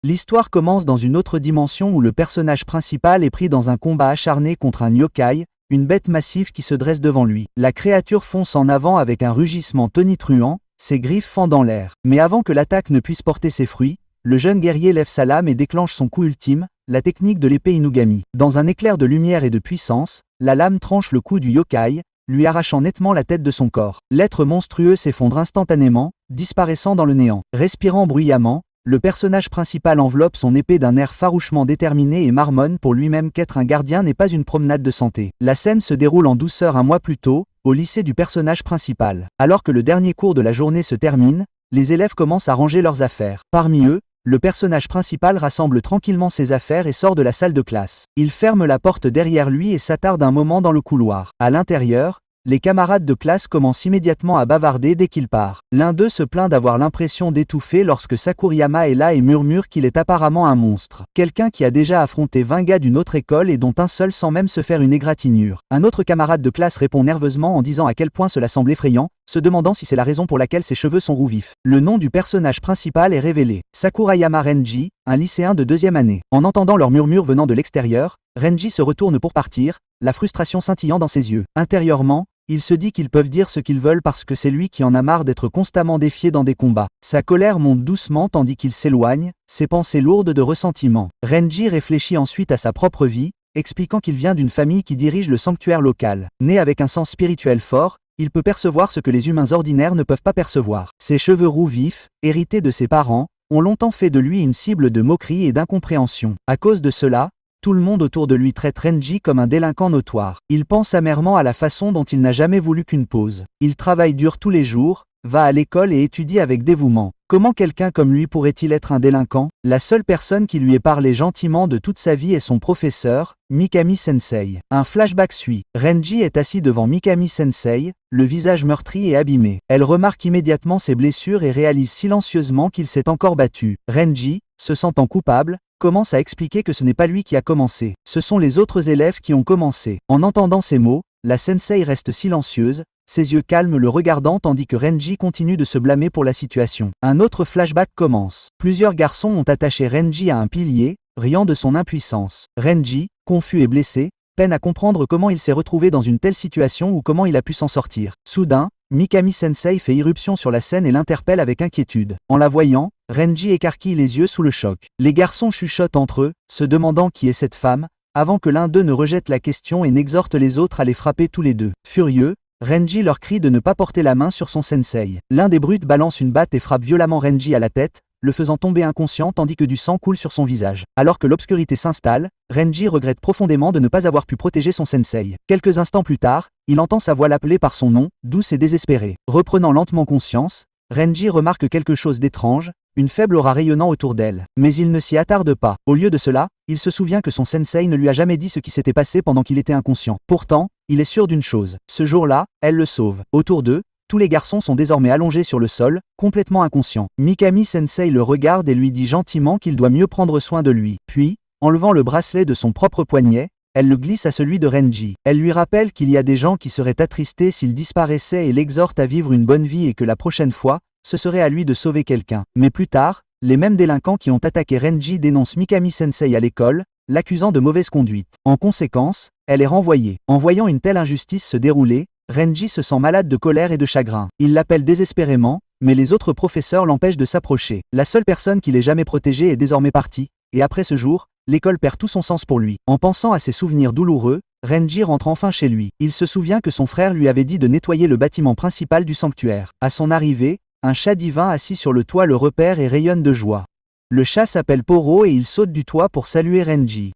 L'histoire commence dans une autre dimension où le personnage principal est pris dans un combat acharné contre un yokai, une bête massive qui se dresse devant lui. La créature fonce en avant avec un rugissement tonitruant, ses griffes fendant l'air. Mais avant que l'attaque ne puisse porter ses fruits, le jeune guerrier lève sa lame et déclenche son coup ultime, la technique de l'épée Inugami. Dans un éclair de lumière et de puissance, la lame tranche le cou du yokai, lui arrachant nettement la tête de son corps. L'être monstrueux s'effondre instantanément, disparaissant dans le néant. Respirant bruyamment, le personnage principal enveloppe son épée d'un air farouchement déterminé et marmonne pour lui-même qu'être un gardien n'est pas une promenade de santé. La scène se déroule en douceur un mois plus tôt, au lycée du personnage principal. Alors que le dernier cours de la journée se termine, les élèves commencent à ranger leurs affaires. Parmi eux, le personnage principal rassemble tranquillement ses affaires et sort de la salle de classe. Il ferme la porte derrière lui et s'attarde un moment dans le couloir. À l'intérieur, les camarades de classe commencent immédiatement à bavarder dès qu'il part. L'un d'eux se plaint d'avoir l'impression d'étouffer lorsque Sakuriyama est là et murmure qu'il est apparemment un monstre. Quelqu'un qui a déjà affronté 20 gars d'une autre école et dont un seul sans même se faire une égratignure. Un autre camarade de classe répond nerveusement en disant à quel point cela semble effrayant, se demandant si c'est la raison pour laquelle ses cheveux sont roux vifs. Le nom du personnage principal est révélé. Sakurayama Renji, un lycéen de 2e année. En entendant leurs murmures venant de l'extérieur, Renji se retourne pour partir, la frustration scintillant dans ses yeux. Intérieurement, il se dit qu'ils peuvent dire ce qu'ils veulent parce que c'est lui qui en a marre d'être constamment défié dans des combats. Sa colère monte doucement tandis qu'il s'éloigne, ses pensées lourdes de ressentiment. Renji réfléchit ensuite à sa propre vie, expliquant qu'il vient d'une famille qui dirige le sanctuaire local. Né avec un sens spirituel fort, il peut percevoir ce que les humains ordinaires ne peuvent pas percevoir. Ses cheveux roux vifs, hérités de ses parents, ont longtemps fait de lui une cible de moquerie et d'incompréhension. À cause de cela, tout le monde autour de lui traite Renji comme un délinquant notoire. Il pense amèrement à la façon dont il n'a jamais voulu qu'une pause. Il travaille dur tous les jours, va à l'école et étudie avec dévouement. Comment quelqu'un comme lui pourrait-il être un délinquant? La seule personne qui lui ait parlé gentiment de toute sa vie est son professeur, Mikami-sensei. Un flashback suit. Renji est assis devant Mikami-sensei, le visage meurtri et abîmé. Elle remarque immédiatement ses blessures et réalise silencieusement qu'il s'est encore battu. Renji, se sentant coupable, commence à expliquer que ce n'est pas lui qui a commencé. Ce sont les autres élèves qui ont commencé. En entendant ces mots, la sensei reste silencieuse, ses yeux calmes le regardant tandis que Renji continue de se blâmer pour la situation. Un autre flashback commence. Plusieurs garçons ont attaché Renji à un pilier, riant de son impuissance. Renji, confus et blessé, peine à comprendre comment il s'est retrouvé dans une telle situation ou comment il a pu s'en sortir. Soudain, Mikami-sensei fait irruption sur la scène et l'interpelle avec inquiétude. En la voyant, Renji écarquille les yeux sous le choc. Les garçons chuchotent entre eux, se demandant qui est cette femme, avant que l'un d'eux ne rejette la question et n'exhorte les autres à les frapper tous les deux. Furieux, Renji leur crie de ne pas porter la main sur son sensei. L'un des brutes balance une batte et frappe violemment Renji à la tête, le faisant tomber inconscient tandis que du sang coule sur son visage. Alors que l'obscurité s'installe, Renji regrette profondément de ne pas avoir pu protéger son sensei. Quelques instants plus tard, il entend sa voix l'appeler par son nom, douce et désespérée. Reprenant lentement conscience, Renji remarque quelque chose d'étrange, une faible aura rayonnant autour d'elle. Mais il ne s'y attarde pas. Au lieu de cela, il se souvient que son sensei ne lui a jamais dit ce qui s'était passé pendant qu'il était inconscient. Pourtant, il est sûr d'une chose. Ce jour-là, elle le sauve. Autour d'eux, tous les garçons sont désormais allongés sur le sol, complètement inconscients. Mikami-sensei le regarde et lui dit gentiment qu'il doit mieux prendre soin de lui. Puis, enlevant le bracelet de son propre poignet, elle le glisse à celui de Renji. Elle lui rappelle qu'il y a des gens qui seraient attristés s'il disparaissait et l'exhorte à vivre une bonne vie et que la prochaine fois, ce serait à lui de sauver quelqu'un. Mais plus tard, les mêmes délinquants qui ont attaqué Renji dénoncent Mikami-sensei à l'école, l'accusant de mauvaise conduite. En conséquence, elle est renvoyée. En voyant une telle injustice se dérouler, Renji se sent malade de colère et de chagrin. Il l'appelle désespérément, mais les autres professeurs l'empêchent de s'approcher. La seule personne qui l'ait jamais protégé est désormais partie, et après ce jour, l'école perd tout son sens pour lui. En pensant à ses souvenirs douloureux, Renji rentre enfin chez lui. Il se souvient que son frère lui avait dit de nettoyer le bâtiment principal du sanctuaire. À son arrivée, un chat divin assis sur le toit le repère et rayonne de joie. Le chat s'appelle Poro et il saute du toit pour saluer Renji.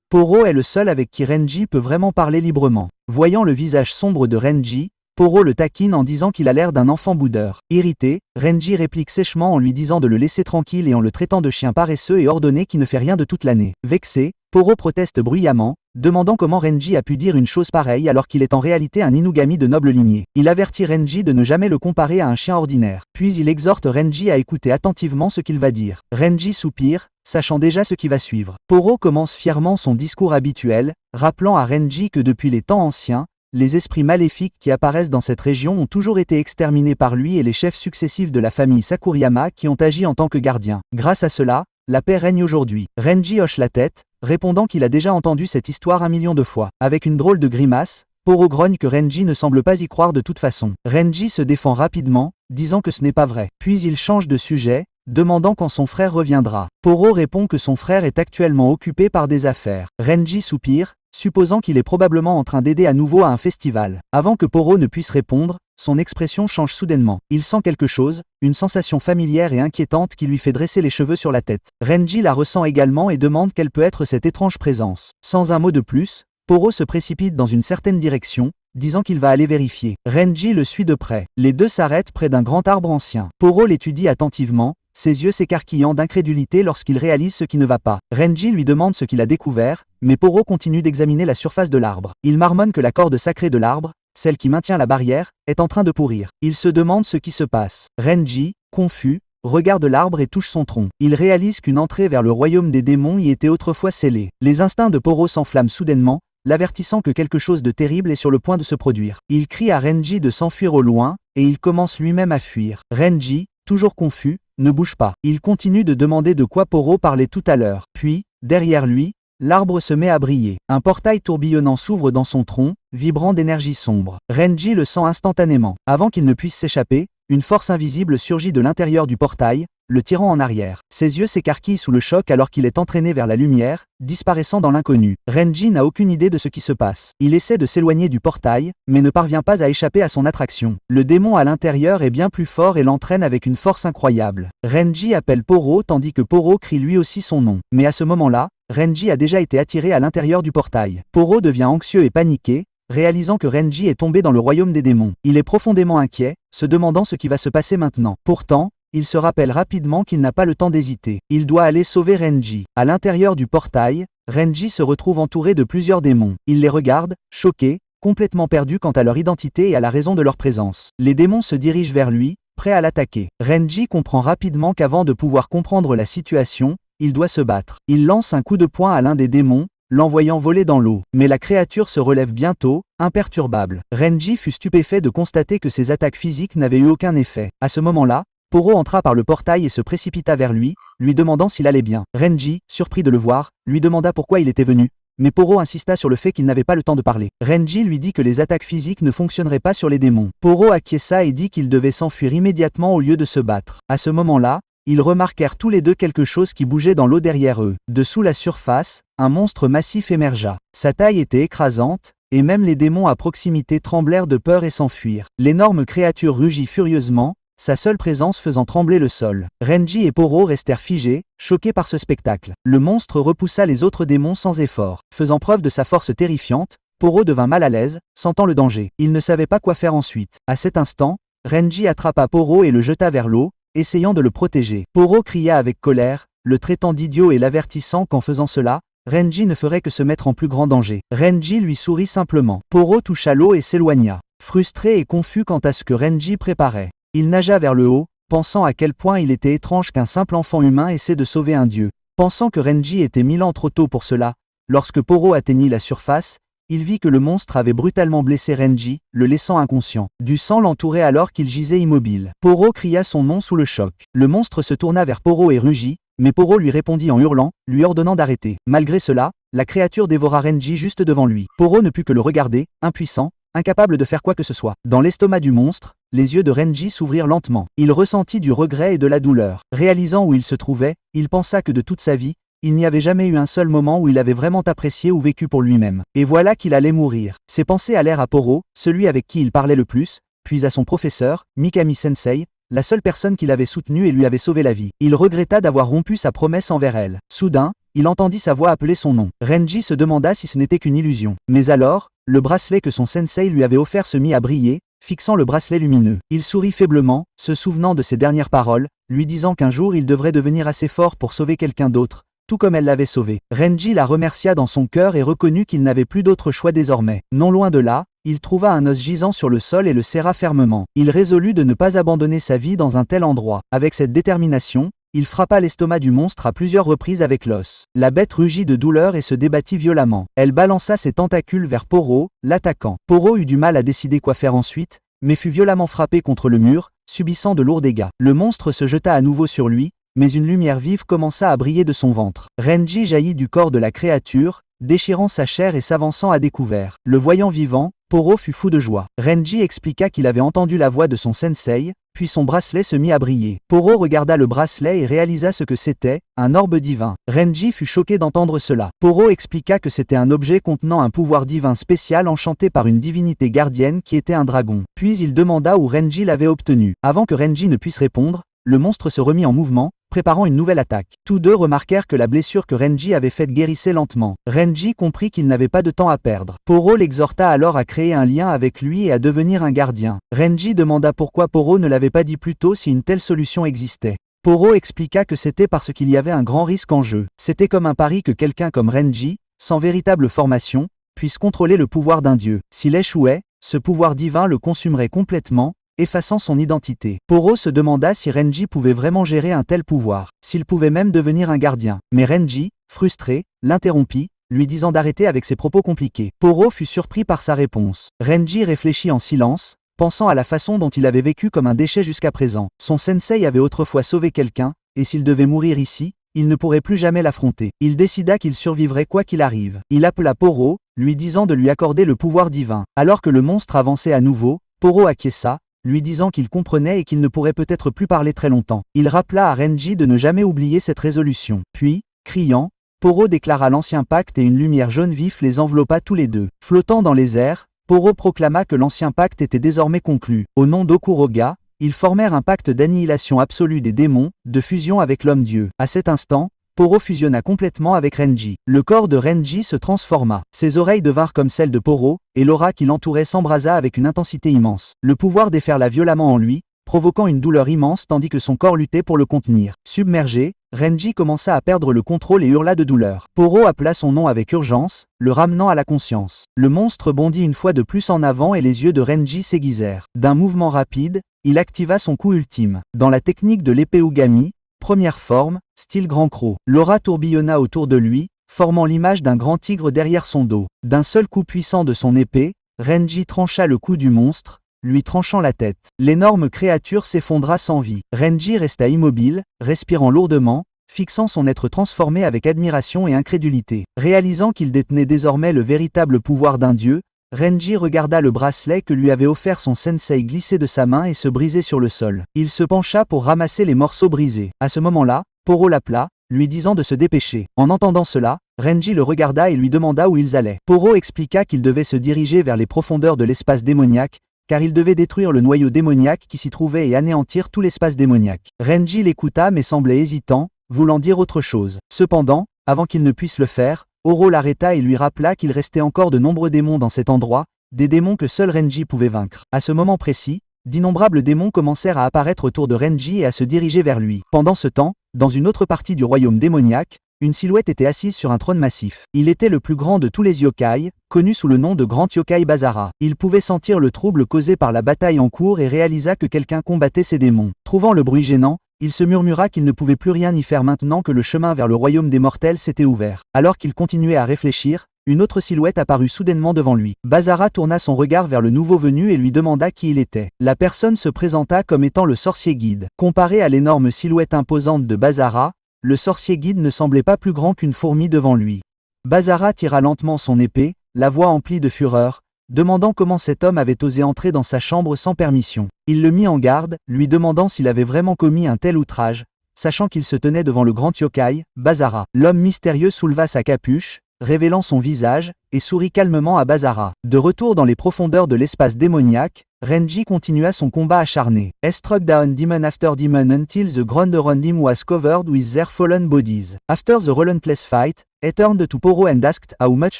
Poro est le seul avec qui Renji peut vraiment parler librement. Voyant le visage sombre de Renji, Poro le taquine en disant qu'il a l'air d'un enfant boudeur. Irrité, Renji réplique sèchement en lui disant de le laisser tranquille et en le traitant de chien paresseux et ordonné qui ne fait rien de toute l'année. Vexé, Poro proteste bruyamment, demandant comment Renji a pu dire une chose pareille alors qu'il est en réalité un Inugami de noble lignée. Il avertit Renji de ne jamais le comparer à un chien ordinaire. Puis il exhorte Renji à écouter attentivement ce qu'il va dire. Renji soupire, sachant déjà ce qui va suivre. Poro commence fièrement son discours habituel, rappelant à Renji que depuis les temps anciens, les esprits maléfiques qui apparaissent dans cette région ont toujours été exterminés par lui et les chefs successifs de la famille Sakuriyama qui ont agi en tant que gardiens. Grâce à cela, la paix règne aujourd'hui. Renji hoche la tête, répondant qu'il a déjà entendu cette histoire 1 million de fois. Avec une drôle de grimace, Poro grogne que Renji ne semble pas y croire de toute façon. Renji se défend rapidement, disant que ce n'est pas vrai. Puis il change de sujet, demandant quand son frère reviendra. Poro répond que son frère est actuellement occupé par des affaires. Renji soupire, supposant qu'il est probablement en train d'aider à nouveau à un festival. Avant que Poro ne puisse répondre, son expression change soudainement. Il sent quelque chose, une sensation familière et inquiétante qui lui fait dresser les cheveux sur la tête. Renji la ressent également et demande quelle peut être cette étrange présence. Sans un mot de plus, Poro se précipite dans une certaine direction, disant qu'il va aller vérifier. Renji le suit de près. Les deux s'arrêtent près d'un grand arbre ancien. Poro l'étudie attentivement, ses yeux s'écarquillant d'incrédulité lorsqu'il réalise ce qui ne va pas. Renji lui demande ce qu'il a découvert, mais Poro continue d'examiner la surface de l'arbre. Il marmonne que la corde sacrée de l'arbre, celle qui maintient la barrière, est en train de pourrir. Il se demande ce qui se passe. Renji, confus, regarde l'arbre et touche son tronc. Il réalise qu'une entrée vers le royaume des démons y était autrefois scellée. Les instincts de Poro s'enflamment soudainement, l'avertissant que quelque chose de terrible est sur le point de se produire. Il crie à Renji de s'enfuir au loin, et il commence lui-même à fuir. Renji, toujours confus, ne bouge pas. Il continue de demander de quoi Poro parlait tout à l'heure. Puis, derrière lui, l'arbre se met à briller. Un portail tourbillonnant s'ouvre dans son tronc, vibrant d'énergie sombre. Renji le sent instantanément. Avant qu'il ne puisse s'échapper, une force invisible surgit de l'intérieur du portail, le tirant en arrière. Ses yeux s'écarquillent sous le choc alors qu'il est entraîné vers la lumière, disparaissant dans l'inconnu. Renji n'a aucune idée de ce qui se passe. Il essaie de s'éloigner du portail, mais ne parvient pas à échapper à son attraction. Le démon à l'intérieur est bien plus fort et l'entraîne avec une force incroyable. Renji appelle Poro tandis que Poro crie lui aussi son nom. Mais à ce moment-là, Renji a déjà été attiré à l'intérieur du portail. Poro devient anxieux et paniqué, réalisant que Renji est tombé dans le royaume des démons. Il est profondément inquiet, se demandant ce qui va se passer maintenant. Pourtant, il se rappelle rapidement qu'il n'a pas le temps d'hésiter. Il doit aller sauver Renji. À l'intérieur du portail, Renji se retrouve entouré de plusieurs démons. Il les regarde, choqué, complètement perdu quant à leur identité et à la raison de leur présence. Les démons se dirigent vers lui, prêts à l'attaquer. Renji comprend rapidement qu'avant de pouvoir comprendre la situation, il doit se battre. Il lance un coup de poing à l'un des démons, l'envoyant voler dans l'eau. Mais la créature se relève bientôt, imperturbable. Renji fut stupéfait de constater que ses attaques physiques n'avaient eu aucun effet. À ce moment-là, Poro entra par le portail et se précipita vers lui, lui demandant s'il allait bien. Renji, surpris de le voir, lui demanda pourquoi il était venu, mais Poro insista sur le fait qu'il n'avait pas le temps de parler. Renji lui dit que les attaques physiques ne fonctionneraient pas sur les démons. Poro acquiesça et dit qu'il devait s'enfuir immédiatement au lieu de se battre. À ce moment-là, ils remarquèrent tous les deux quelque chose qui bougeait dans l'eau derrière eux. Dessous la surface, un monstre massif émergea. Sa taille était écrasante, et même les démons à proximité tremblèrent de peur et s'enfuirent. L'énorme créature rugit furieusement, sa seule présence faisant trembler le sol. Renji et Poro restèrent figés, choqués par ce spectacle. Le monstre repoussa les autres démons sans effort. Faisant preuve de sa force terrifiante, Poro devint mal à l'aise, sentant le danger. Il ne savait pas quoi faire ensuite. À cet instant, Renji attrapa Poro et le jeta vers l'eau, essayant de le protéger. Poro cria avec colère, le traitant d'idiot et l'avertissant qu'en faisant cela, Renji ne ferait que se mettre en plus grand danger. Renji lui sourit simplement. Poro toucha l'eau et s'éloigna. Frustré et confus quant à ce que Renji préparait, il nagea vers le haut, pensant à quel point il était étrange qu'un simple enfant humain essaie de sauver un dieu. Pensant que Renji était 1000 ans trop tôt pour cela, lorsque Poro atteignit la surface, il vit que le monstre avait brutalement blessé Renji, le laissant inconscient. Du sang l'entourait alors qu'il gisait immobile. Poro cria son nom sous le choc. Le monstre se tourna vers Poro et rugit, mais Poro lui répondit en hurlant, lui ordonnant d'arrêter. Malgré cela, la créature dévora Renji juste devant lui. Poro ne put que le regarder, impuissant, incapable de faire quoi que ce soit. Dans l'estomac du monstre, les yeux de Renji s'ouvrirent lentement. Il ressentit du regret et de la douleur. Réalisant où il se trouvait, il pensa que de toute sa vie, il n'y avait jamais eu un seul moment où il avait vraiment apprécié ou vécu pour lui-même. Et voilà qu'il allait mourir. Ses pensées allèrent à Poro, celui avec qui il parlait le plus, puis à son professeur, Mikami-sensei, la seule personne qui l'avait soutenu et lui avait sauvé la vie. Il regretta d'avoir rompu sa promesse envers elle. Soudain, il entendit sa voix appeler son nom. Renji se demanda si ce n'était qu'une illusion. Mais alors, le bracelet que son sensei lui avait offert se mit à briller, fixant le bracelet lumineux. Il sourit faiblement, se souvenant de ses dernières paroles, lui disant qu'un jour il devrait devenir assez fort pour sauver quelqu'un d'autre, tout comme elle l'avait sauvé. Renji la remercia dans son cœur et reconnut qu'il n'avait plus d'autre choix désormais. Non loin de là, il trouva un os gisant sur le sol et le serra fermement. Il résolut de ne pas abandonner sa vie dans un tel endroit. Avec cette détermination, il frappa l'estomac du monstre à plusieurs reprises avec l'os. La bête rugit de douleur et se débattit violemment. Elle balança ses tentacules vers Poro, l'attaquant. Poro eut du mal à décider quoi faire ensuite, mais fut violemment frappé contre le mur, subissant de lourds dégâts. Le monstre se jeta à nouveau sur lui, mais une lumière vive commença à briller de son ventre. Renji jaillit du corps de la créature, déchirant sa chair et s'avançant à découvert. Le voyant vivant, Poro fut fou de joie. Renji expliqua qu'il avait entendu la voix de son sensei, puis son bracelet se mit à briller. Poro regarda le bracelet et réalisa ce que c'était, un orbe divin. Renji fut choqué d'entendre cela. Poro expliqua que c'était un objet contenant un pouvoir divin spécial enchanté par une divinité gardienne qui était un dragon. Puis il demanda où Renji l'avait obtenu. Avant que Renji ne puisse répondre, le monstre se remit en mouvement, préparant une nouvelle attaque. Tous deux remarquèrent que la blessure que Renji avait faite guérissait lentement. Renji comprit qu'il n'avait pas de temps à perdre. Poro l'exhorta alors à créer un lien avec lui et à devenir un gardien. Renji demanda pourquoi Poro ne l'avait pas dit plus tôt si une telle solution existait. Poro expliqua que c'était parce qu'il y avait un grand risque en jeu. C'était comme un pari que quelqu'un comme Renji, sans véritable formation, puisse contrôler le pouvoir d'un dieu. S'il échouait, ce pouvoir divin le consumerait complètement, effaçant son identité. Poro se demanda si Renji pouvait vraiment gérer un tel pouvoir, s'il pouvait même devenir un gardien. Mais Renji, frustré, l'interrompit, lui disant d'arrêter avec ses propos compliqués. Poro fut surpris par sa réponse. Renji réfléchit en silence, pensant à la façon dont il avait vécu comme un déchet jusqu'à présent. Son sensei avait autrefois sauvé quelqu'un, et s'il devait mourir ici, il ne pourrait plus jamais l'affronter. Il décida qu'il survivrait quoi qu'il arrive. Il appela Poro, lui disant de lui accorder le pouvoir divin. Alors que le monstre avançait à nouveau, Poro acquiesça, lui disant qu'il comprenait et qu'il ne pourrait peut-être plus parler très longtemps. Il rappela à Renji de ne jamais oublier cette résolution. Puis, criant, Poro déclara l'ancien pacte et une lumière jaune vif les enveloppa tous les deux. Flottant dans les airs, Poro proclama que l'ancien pacte était désormais conclu. Au nom d'Okuroga, ils formèrent un pacte d'annihilation absolue des démons, de fusion avec l'homme-dieu. À cet instant, Poro fusionna complètement avec Renji. Le corps de Renji se transforma. Ses oreilles devinrent comme celles de Poro, et l'aura qui l'entourait s'embrasa avec une intensité immense. Le pouvoir déferla violemment en lui, provoquant une douleur immense tandis que son corps luttait pour le contenir. Submergé, Renji commença à perdre le contrôle et hurla de douleur. Poro appela son nom avec urgence, le ramenant à la conscience. Le monstre bondit une fois de plus en avant et les yeux de Renji s'aiguisèrent. D'un mouvement rapide, il activa son coup ultime. Dans la technique de l'épée Ugami, première forme, style grand croc. L'aura tourbillonna autour de lui, formant l'image d'un grand tigre derrière son dos. D'un seul coup puissant de son épée, Renji trancha le cou du monstre, lui tranchant la tête. L'énorme créature s'effondra sans vie. Renji resta immobile, respirant lourdement, fixant son être transformé avec admiration et incrédulité. Réalisant qu'il détenait désormais le véritable pouvoir d'un dieu, Renji regarda le bracelet que lui avait offert son sensei glisser de sa main et se briser sur le sol. Il se pencha pour ramasser les morceaux brisés. À ce moment-là, Poro l'appela, lui disant de se dépêcher. En entendant cela, Renji le regarda et lui demanda où ils allaient. Poro expliqua qu'il devait se diriger vers les profondeurs de l'espace démoniaque, car il devait détruire le noyau démoniaque qui s'y trouvait et anéantir tout l'espace démoniaque. Renji l'écouta mais semblait hésitant, voulant dire autre chose. Cependant, avant qu'il ne puisse le faire, Oro l'arrêta et lui rappela qu'il restait encore de nombreux démons dans cet endroit, des démons que seul Renji pouvait vaincre. À ce moment précis, d'innombrables démons commencèrent à apparaître autour de Renji et à se diriger vers lui. Pendant ce temps, dans une autre partie du royaume démoniaque, une silhouette était assise sur un trône massif. Il était le plus grand de tous les yokai, connu sous le nom de Grand Yokai Basara. Il pouvait sentir le trouble causé par la bataille en cours et réalisa que quelqu'un combattait ces démons. Trouvant le bruit gênant, il se murmura qu'il ne pouvait plus rien y faire maintenant que le chemin vers le royaume des mortels s'était ouvert. Alors qu'il continuait à réfléchir, une autre silhouette apparut soudainement devant lui. Basara tourna son regard vers le nouveau venu et lui demanda qui il était. La personne se présenta comme étant le sorcier guide. Comparé à l'énorme silhouette imposante de Basara, le sorcier guide ne semblait pas plus grand qu'une fourmi devant lui. Basara tira lentement son épée, la voix emplie de fureur, demandant comment cet homme avait osé entrer dans sa chambre sans permission. Il le mit en garde, lui demandant s'il avait vraiment commis un tel outrage, sachant qu'il se tenait devant le grand yokai, Basara. L'homme mystérieux souleva sa capuche, révélant son visage, et sourit calmement à Basara. De retour dans les profondeurs de l'espace démoniaque, Renji continua son combat acharné. Struck down demon after demon until the ground around him was covered with their fallen bodies. After the relentless fight, he turned to Poro and asked how much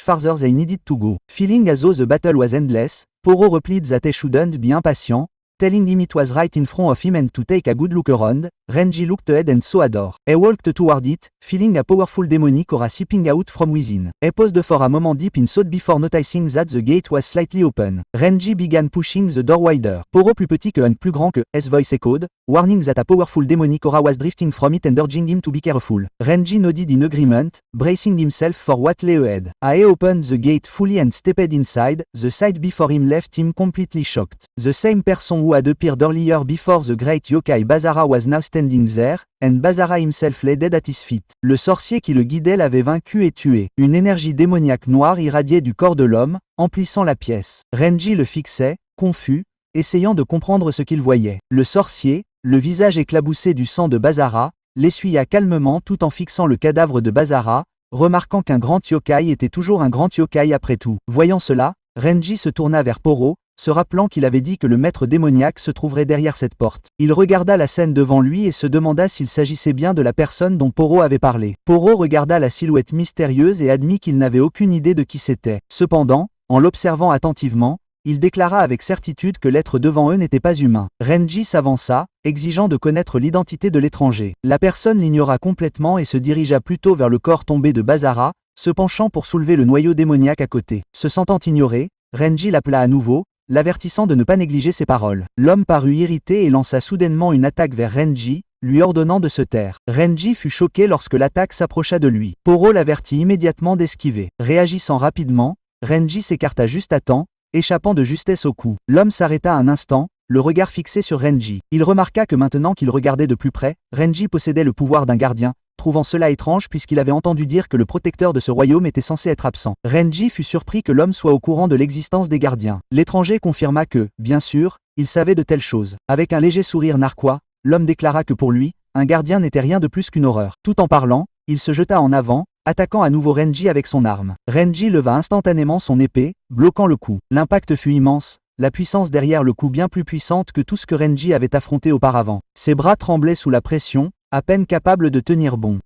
farther they needed to go. Feeling as though the battle was endless, Poro replied that he shouldn't be impatient, telling him it was right in front of him and to take a good look around. Renji looked ahead and saw a door. He walked toward it, feeling a powerful demonic aura seeping out from within. He paused for a moment deep in thought before noticing that the gate was slightly open. Renji began pushing the door wider. Poro plus petit que Hunt plus grand que, his voice echoed, warning that a powerful demonic aura was drifting from it and urging him to be careful. Renji nodded in agreement, bracing himself for what lay ahead. He opened the gate fully and stepped inside. The sight before him left him completely shocked. The same person who who had appeared earlier before the great yokai Basara was now standing there, and Basara himself lay dead at his feet. Le sorcier qui le guidait l'avait vaincu et tué. Une énergie démoniaque noire irradiait du corps de l'homme, emplissant la pièce. Renji le fixait, confus, essayant de comprendre ce qu'il voyait. Le sorcier, le visage éclaboussé du sang de Basara, l'essuya calmement tout en fixant le cadavre de Basara, remarquant qu'un grand yokai était toujours un grand yokai après tout. Voyant cela, Renji se tourna vers Poro, se rappelant qu'il avait dit que le maître démoniaque se trouverait derrière cette porte. Il regarda la scène devant lui et se demanda s'il s'agissait bien de la personne dont Poro avait parlé. Poro regarda la silhouette mystérieuse et admit qu'il n'avait aucune idée de qui c'était. Cependant, en l'observant attentivement, il déclara avec certitude que l'être devant eux n'était pas humain. Renji s'avança, exigeant de connaître l'identité de l'étranger. La personne l'ignora complètement et se dirigea plutôt vers le corps tombé de Basara, se penchant pour soulever le noyau démoniaque à côté. Se sentant ignoré, Renji l'appela à nouveau, l'avertissant de ne pas négliger ses paroles. L'homme parut irrité et lança soudainement une attaque vers Renji, lui ordonnant de se taire. Renji fut choqué lorsque l'attaque s'approcha de lui. Poro l'avertit immédiatement d'esquiver. Réagissant rapidement, Renji s'écarta juste à temps, échappant de justesse au coup. L'homme s'arrêta un instant, le regard fixé sur Renji. Il remarqua que maintenant qu'il regardait de plus près, Renji possédait le pouvoir d'un gardien, trouvant cela étrange puisqu'il avait entendu dire que le protecteur de ce royaume était censé être absent. Renji fut surpris que l'homme soit au courant de l'existence des gardiens. L'étranger confirma que, bien sûr, il savait de telles choses. Avec un léger sourire narquois, l'homme déclara que pour lui, un gardien n'était rien de plus qu'une horreur. Tout en parlant, il se jeta en avant, attaquant à nouveau Renji avec son arme. Renji leva instantanément son épée, bloquant le coup. L'impact fut immense, la puissance derrière le coup bien plus puissante que tout ce que Renji avait affronté auparavant. Ses bras tremblaient sous la pression, à peine capable de tenir bon.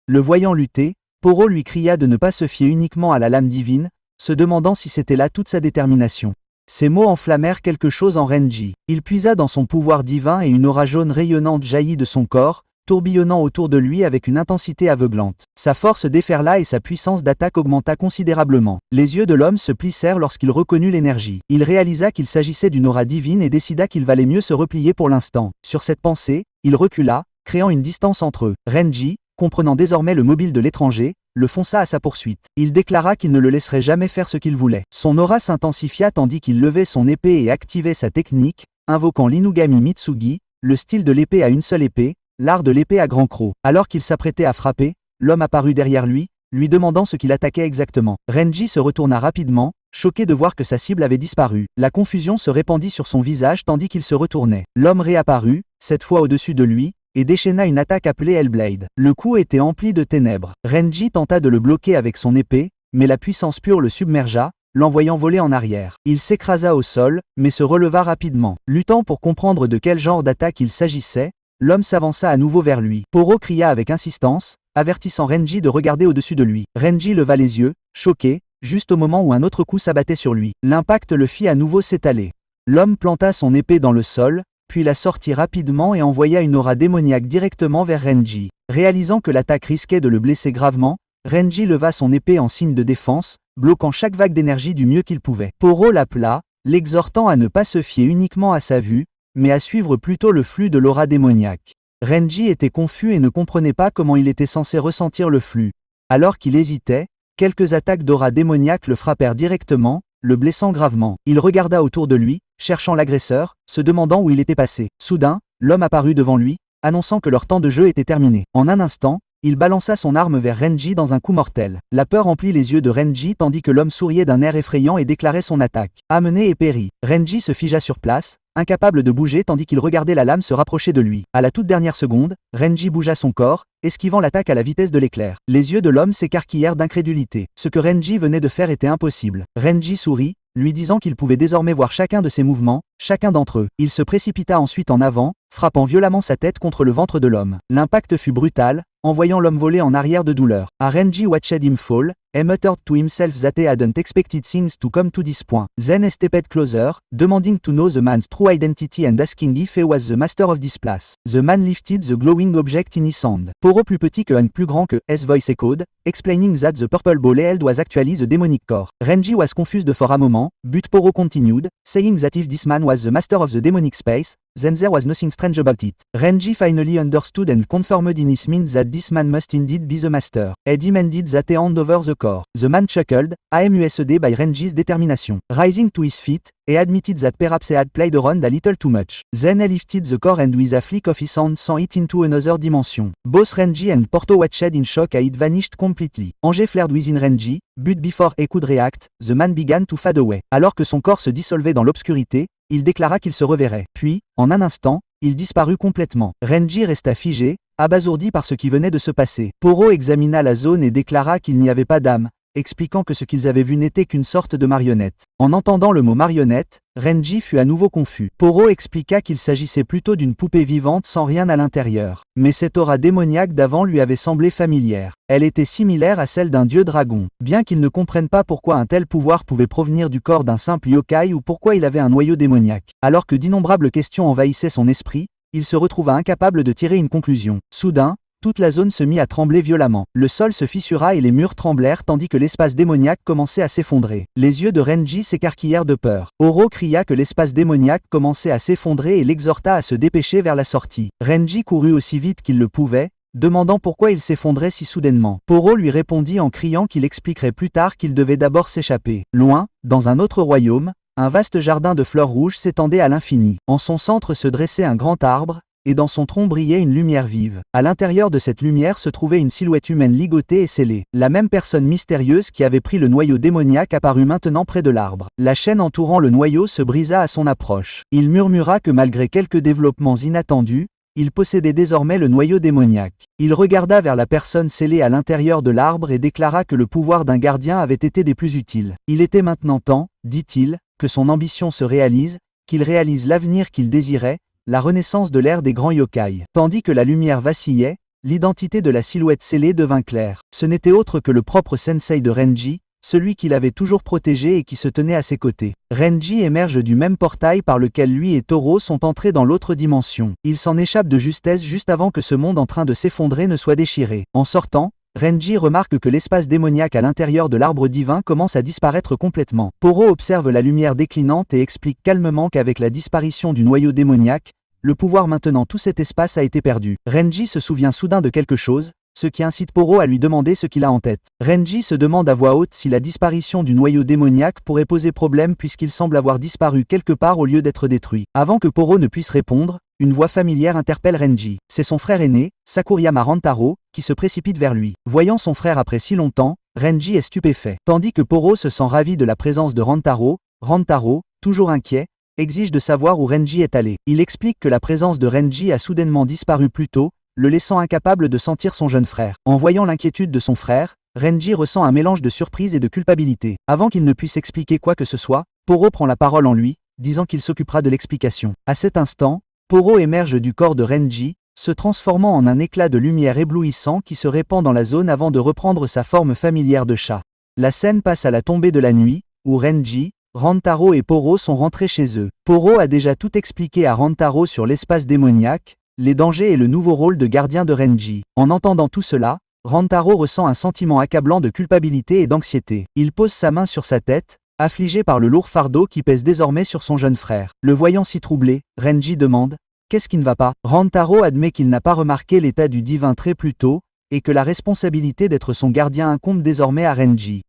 Le voyant lutter, Poro lui cria de ne pas se fier uniquement à la lame divine, se demandant si c'était là toute sa détermination. Ces mots enflammèrent quelque chose en Renji. Il puisa dans son pouvoir divin et une aura jaune rayonnante jaillit de son corps, tourbillonnant autour de lui avec une intensité aveuglante. Sa force déferla et sa puissance d'attaque augmenta considérablement. Les yeux de l'homme se plissèrent lorsqu'il reconnut l'énergie. Il réalisa qu'il s'agissait d'une aura divine et décida qu'il valait mieux se replier pour l'instant. Sur cette pensée, il recula, créant une distance entre eux. Renji, comprenant désormais le mobile de l'étranger, le fonça à sa poursuite. Il déclara qu'il ne le laisserait jamais faire ce qu'il voulait. Son aura s'intensifia tandis qu'il levait son épée et activait sa technique, invoquant l'Inugami Mitsugi, le style de l'épée à une seule épée, l'art de l'épée à grand croc. Alors qu'il s'apprêtait à frapper, l'homme apparut derrière lui, lui demandant ce qu'il attaquait exactement. Renji se retourna rapidement, choqué de voir que sa cible avait disparu. La confusion se répandit sur son visage tandis qu'il se retournait. L'homme réapparut, cette fois au-dessus de lui, et déchaîna une attaque appelée Hellblade. Le coup était empli de ténèbres. Renji tenta de le bloquer avec son épée, mais la puissance pure le submergea, l'envoyant voler en arrière. Il s'écrasa au sol, mais se releva rapidement. Luttant pour comprendre de quel genre d'attaque il s'agissait, l'homme s'avança à nouveau vers lui. Poro cria avec insistance, avertissant Renji de regarder au-dessus de lui. Renji leva les yeux, choqué, juste au moment où un autre coup s'abattait sur lui. L'impact le fit à nouveau s'étaler. L'homme planta son épée dans le sol, puis la sortit rapidement et envoya une aura démoniaque directement vers Renji. Réalisant que l'attaque risquait de le blesser gravement, Renji leva son épée en signe de défense, bloquant chaque vague d'énergie du mieux qu'il pouvait. Poro l'appela, l'exhortant à ne pas se fier uniquement à sa vue, mais à suivre plutôt le flux de l'aura démoniaque. Renji était confus et ne comprenait pas comment il était censé ressentir le flux. Alors qu'il hésitait, quelques attaques d'aura démoniaque le frappèrent directement, le blessant gravement. Il regarda autour de lui, cherchant l'agresseur, se demandant où il était passé. Soudain, l'homme apparut devant lui, annonçant que leur temps de jeu était terminé. En un instant, il balança son arme vers Renji dans un coup mortel. La peur emplit les yeux de Renji tandis que l'homme souriait d'un air effrayant et déclarait son attaque. Amené et périt. Renji se figea sur place, incapable de bouger tandis qu'il regardait la lame se rapprocher de lui. À la toute dernière seconde, Renji bougea son corps, esquivant l'attaque à la vitesse de l'éclair. Les yeux de l'homme s'écarquillèrent d'incrédulité. Ce que Renji venait de faire était impossible. Renji sourit, lui disant qu'il pouvait désormais voir chacun de ses mouvements, chacun d'entre eux. Il se précipita ensuite en avant, frappant violemment sa tête contre le ventre de l'homme. L'impact fut brutal, envoyant l'homme voler en arrière de douleur. Renji watched him fall, and muttered to himself that he hadn't expected things to come to this point. Then he stepped closer, demanding to know the man's true identity and asking if he was the master of this place. The man lifted the glowing object in his hand. Poro plus petit que and plus grand que, his voice echoed, explaining that the purple ball held was actually the demonic core. Renji was confused for a moment, but Poro continued, saying that if this man was the master of the demonic space, then there was nothing strange about it. Renji finally understood and confirmed in his mind that this man must indeed be the master. He demanded that he hand over the core. The man chuckled, amused by Renji's determination. Rising to his feet, he admitted that perhaps he had played around a little too much. Then he lifted the core and with a flick of his hand sent it into another dimension. Both Renji and Porto watched in shock as it vanished completely. Anger flared within Renji, but before he could react, the man began to fade away. Alors que son corps se dissolvait dans l'obscurité, il déclara qu'il se reverrait. Puis, en un instant, il disparut complètement. Renji resta figé, abasourdi par ce qui venait de se passer. Poro examina la zone et déclara qu'il n'y avait pas d'âme, expliquant que ce qu'ils avaient vu n'était qu'une sorte de marionnette. En entendant le mot marionnette, Renji fut à nouveau confus. Poro expliqua qu'il s'agissait plutôt d'une poupée vivante sans rien à l'intérieur. Mais cette aura démoniaque d'avant lui avait semblé familière. Elle était similaire à celle d'un dieu dragon. Bien qu'il ne comprenne pas pourquoi un tel pouvoir pouvait provenir du corps d'un simple yokai ou pourquoi il avait un noyau démoniaque. Alors que d'innombrables questions envahissaient son esprit, il se retrouva incapable de tirer une conclusion. Soudain, toute la zone se mit à trembler violemment. Le sol se fissura et les murs tremblèrent tandis que l'espace démoniaque commençait à s'effondrer. Les yeux de Renji s'écarquillèrent de peur. Oro cria que l'espace démoniaque commençait à s'effondrer et l'exhorta à se dépêcher vers la sortie. Renji courut aussi vite qu'il le pouvait, demandant pourquoi il s'effondrait si soudainement. Poro lui répondit en criant qu'il expliquerait plus tard qu'il devait d'abord s'échapper. Loin, dans un autre royaume, un vaste jardin de fleurs rouges s'étendait à l'infini. En son centre se dressait un grand arbre, et dans son tronc brillait une lumière vive. À l'intérieur de cette lumière se trouvait une silhouette humaine ligotée et scellée. La même personne mystérieuse qui avait pris le noyau démoniaque apparut maintenant près de l'arbre. La chaîne entourant le noyau se brisa à son approche. Il murmura que malgré quelques développements inattendus, il possédait désormais le noyau démoniaque. Il regarda vers la personne scellée à l'intérieur de l'arbre et déclara que le pouvoir d'un gardien avait été des plus utiles. Il était maintenant temps, dit-il, que son ambition se réalise, qu'il réalise l'avenir qu'il désirait, la renaissance de l'ère des grands yokai. Tandis que la lumière vacillait, l'identité de la silhouette scellée devint claire. Ce n'était autre que le propre sensei de Renji, celui qui l'avait toujours protégé et qui se tenait à ses côtés. Renji émerge du même portail par lequel lui et Toro sont entrés dans l'autre dimension. Il s'en échappe de justesse juste avant que ce monde en train de s'effondrer ne soit déchiré. En sortant, Renji remarque que l'espace démoniaque à l'intérieur de l'arbre divin commence à disparaître complètement. Poro observe la lumière déclinante et explique calmement qu'avec la disparition du noyau démoniaque, le pouvoir maintenant tout cet espace a été perdu. Renji se souvient soudain de quelque chose, ce qui incite Poro à lui demander ce qu'il a en tête. Renji se demande à voix haute si la disparition du noyau démoniaque pourrait poser problème puisqu'il semble avoir disparu quelque part au lieu d'être détruit. Avant que Poro ne puisse répondre, une voix familière interpelle Renji. C'est son frère aîné, Sakurayama Rantaro, qui se précipite vers lui. Voyant son frère après si longtemps, Renji est stupéfait. Tandis que Poro se sent ravi de la présence de Rantaro, toujours inquiet, exige de savoir où Renji est allé. Il explique que la présence de Renji a soudainement disparu plus tôt, le laissant incapable de sentir son jeune frère. En voyant l'inquiétude de son frère, Renji ressent un mélange de surprise et de culpabilité. Avant qu'il ne puisse expliquer quoi que ce soit, Poro prend la parole en lui, disant qu'il s'occupera de l'explication. À cet instant, Poro émerge du corps de Renji, se transformant en un éclat de lumière éblouissant qui se répand dans la zone avant de reprendre sa forme familière de chat. La scène passe à la tombée de la nuit, où Renji, Rantaro et Poro sont rentrés chez eux. Poro a déjà tout expliqué à Rantaro sur l'espace démoniaque, les dangers et le nouveau rôle de gardien de Renji. En entendant tout cela, Rantaro ressent un sentiment accablant de culpabilité et d'anxiété. Il pose sa main sur sa tête, affligé par le lourd fardeau qui pèse désormais sur son jeune frère. Le voyant si troublé, Renji demande « Qu'est-ce qui ne va pas ?» Rantaro admet qu'il n'a pas remarqué l'état du divin très plus tôt, et que la responsabilité d'être son gardien incombe désormais à Renji.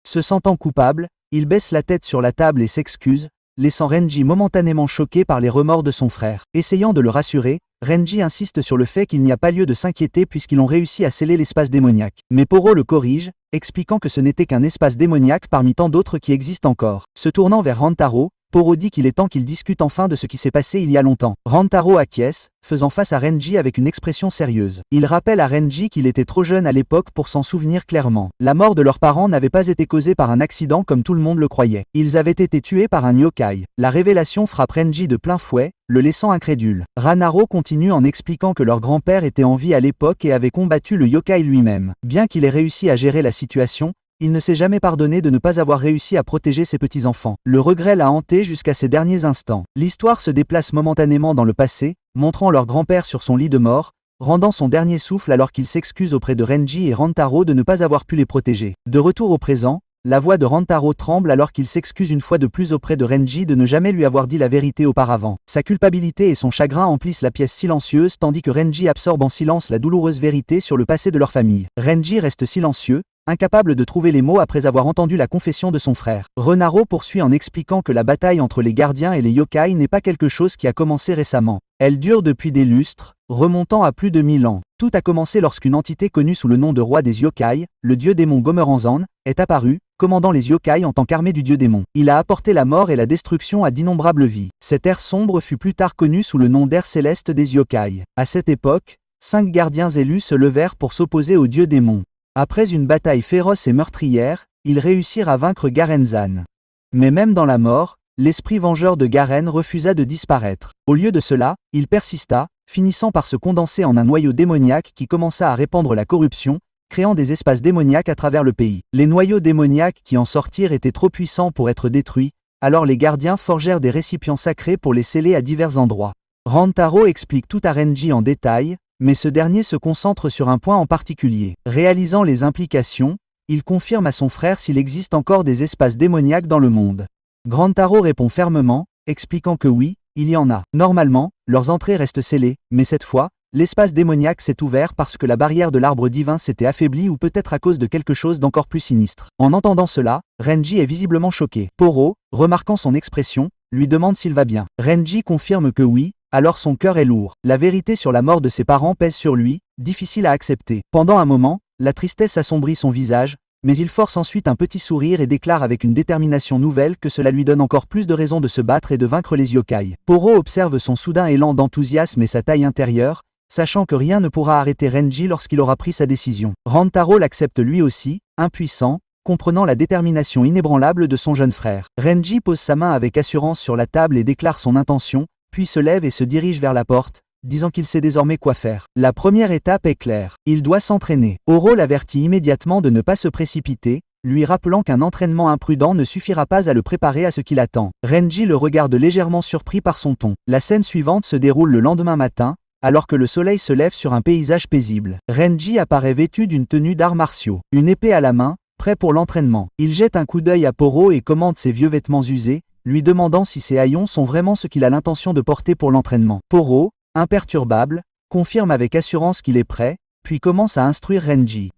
Se sentant coupable, il baisse la tête sur la table et s'excuse, laissant Renji momentanément choqué par les remords de son frère. Essayant de le rassurer, Renji insiste sur le fait qu'il n'y a pas lieu de s'inquiéter puisqu'ils ont réussi à sceller l'espace démoniaque. Mais Poro le corrige, expliquant que ce n'était qu'un espace démoniaque parmi tant d'autres qui existent encore. Se tournant vers Rantaro, Poro dit qu'il est temps qu'ils discutent enfin de ce qui s'est passé il y a longtemps. Rantaro acquiesce, faisant face à Renji avec une expression sérieuse. Il rappelle à Renji qu'il était trop jeune à l'époque pour s'en souvenir clairement. La mort de leurs parents n'avait pas été causée par un accident comme tout le monde le croyait. Ils avaient été tués par un yokai. La révélation frappe Renji de plein fouet, le laissant incrédule. Ranaro continue en expliquant que leur grand-père était en vie à l'époque et avait combattu le yokai lui-même. Bien qu'il ait réussi à gérer la situation, il ne s'est jamais pardonné de ne pas avoir réussi à protéger ses petits-enfants. Le regret l'a hanté jusqu'à ses derniers instants. L'histoire se déplace momentanément dans le passé, montrant leur grand-père sur son lit de mort, rendant son dernier souffle alors qu'il s'excuse auprès de Renji et Rantaro de ne pas avoir pu les protéger. De retour au présent, la voix de Rantaro tremble alors qu'il s'excuse une fois de plus auprès de Renji de ne jamais lui avoir dit la vérité auparavant. Sa culpabilité et son chagrin emplissent la pièce silencieuse tandis que Renji absorbe en silence la douloureuse vérité sur le passé de leur famille. Renji reste silencieux, incapable de trouver les mots après avoir entendu la confession de son frère. Renaro poursuit en expliquant que la bataille entre les gardiens et les yokai n'est pas quelque chose qui a commencé récemment. Elle dure depuis des lustres, remontant à plus de 1000 ans. Tout a commencé lorsqu'une entité connue sous le nom de roi des yokai, le dieu démon Gomeranzan, est apparu, commandant les yokai en tant qu'armée du dieu démon. Il a apporté la mort et la destruction à d'innombrables vies. Cette ère sombre fut plus tard connue sous le nom d'ère céleste des yokai. À cette époque, 5 gardiens élus se levèrent pour s'opposer au dieu démon. Après une bataille féroce et meurtrière, ils réussirent à vaincre Garenzan. Mais même dans la mort, l'esprit vengeur de Garen refusa de disparaître. Au lieu de cela, il persista, finissant par se condenser en un noyau démoniaque qui commença à répandre la corruption, créant des espaces démoniaques à travers le pays. Les noyaux démoniaques qui en sortirent étaient trop puissants pour être détruits, alors les gardiens forgèrent des récipients sacrés pour les sceller à divers endroits. Rantaro explique tout à Renji en détail, mais ce dernier se concentre sur un point en particulier. Réalisant les implications, il confirme à son frère s'il existe encore des espaces démoniaques dans le monde. Rantaro répond fermement, expliquant que oui, il y en a. Normalement, leurs entrées restent scellées, mais cette fois, l'espace démoniaque s'est ouvert parce que la barrière de l'arbre divin s'était affaiblie ou peut-être à cause de quelque chose d'encore plus sinistre. En entendant cela, Renji est visiblement choqué. Poro, remarquant son expression, lui demande s'il va bien. Renji confirme que oui, alors son cœur est lourd. La vérité sur la mort de ses parents pèse sur lui, difficile à accepter. Pendant un moment, la tristesse assombrit son visage, mais il force ensuite un petit sourire et déclare avec une détermination nouvelle que cela lui donne encore plus de raisons de se battre et de vaincre les yokai. Poro observe son soudain élan d'enthousiasme et sa taille intérieure, sachant que rien ne pourra arrêter Renji lorsqu'il aura pris sa décision. Rantaro l'accepte lui aussi, impuissant, comprenant la détermination inébranlable de son jeune frère. Renji pose sa main avec assurance sur la table et déclare son intention, puis se lève et se dirige vers la porte, disant qu'il sait désormais quoi faire. La première étape est claire. Il doit s'entraîner. Oro l'avertit immédiatement de ne pas se précipiter, lui rappelant qu'un entraînement imprudent ne suffira pas à le préparer à ce qui l'attend. Renji le regarde légèrement surpris par son ton. La scène suivante se déroule le lendemain matin, alors que le soleil se lève sur un paysage paisible. Renji apparaît vêtu d'une tenue d'arts martiaux, une épée à la main, prêt pour l'entraînement. Il jette un coup d'œil à Poro et commente ses vieux vêtements usés, lui demandant si ses haillons sont vraiment ce qu'il a l'intention de porter pour l'entraînement. Poro, imperturbable, confirme avec assurance qu'il est prêt, puis commence à instruire Renji.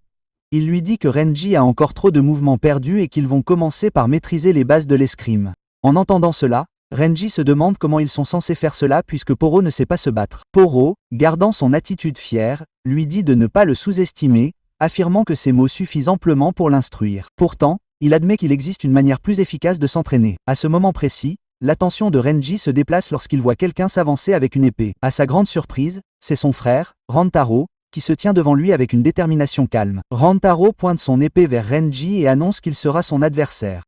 Il lui dit que Renji a encore trop de mouvements perdus et qu'ils vont commencer par maîtriser les bases de l'escrime. En entendant cela, Renji se demande comment ils sont censés faire cela puisque Poro ne sait pas se battre. Poro, gardant son attitude fière, lui dit de ne pas le sous-estimer, affirmant que ses mots suffisent amplement pour l'instruire. Pourtant, il admet qu'il existe une manière plus efficace de s'entraîner. À ce moment précis, l'attention de Renji se déplace lorsqu'il voit quelqu'un s'avancer avec une épée. À sa grande surprise, c'est son frère, Rantaro, qui se tient devant lui avec une détermination calme. Rantaro pointe son épée vers Renji et annonce qu'il sera son adversaire.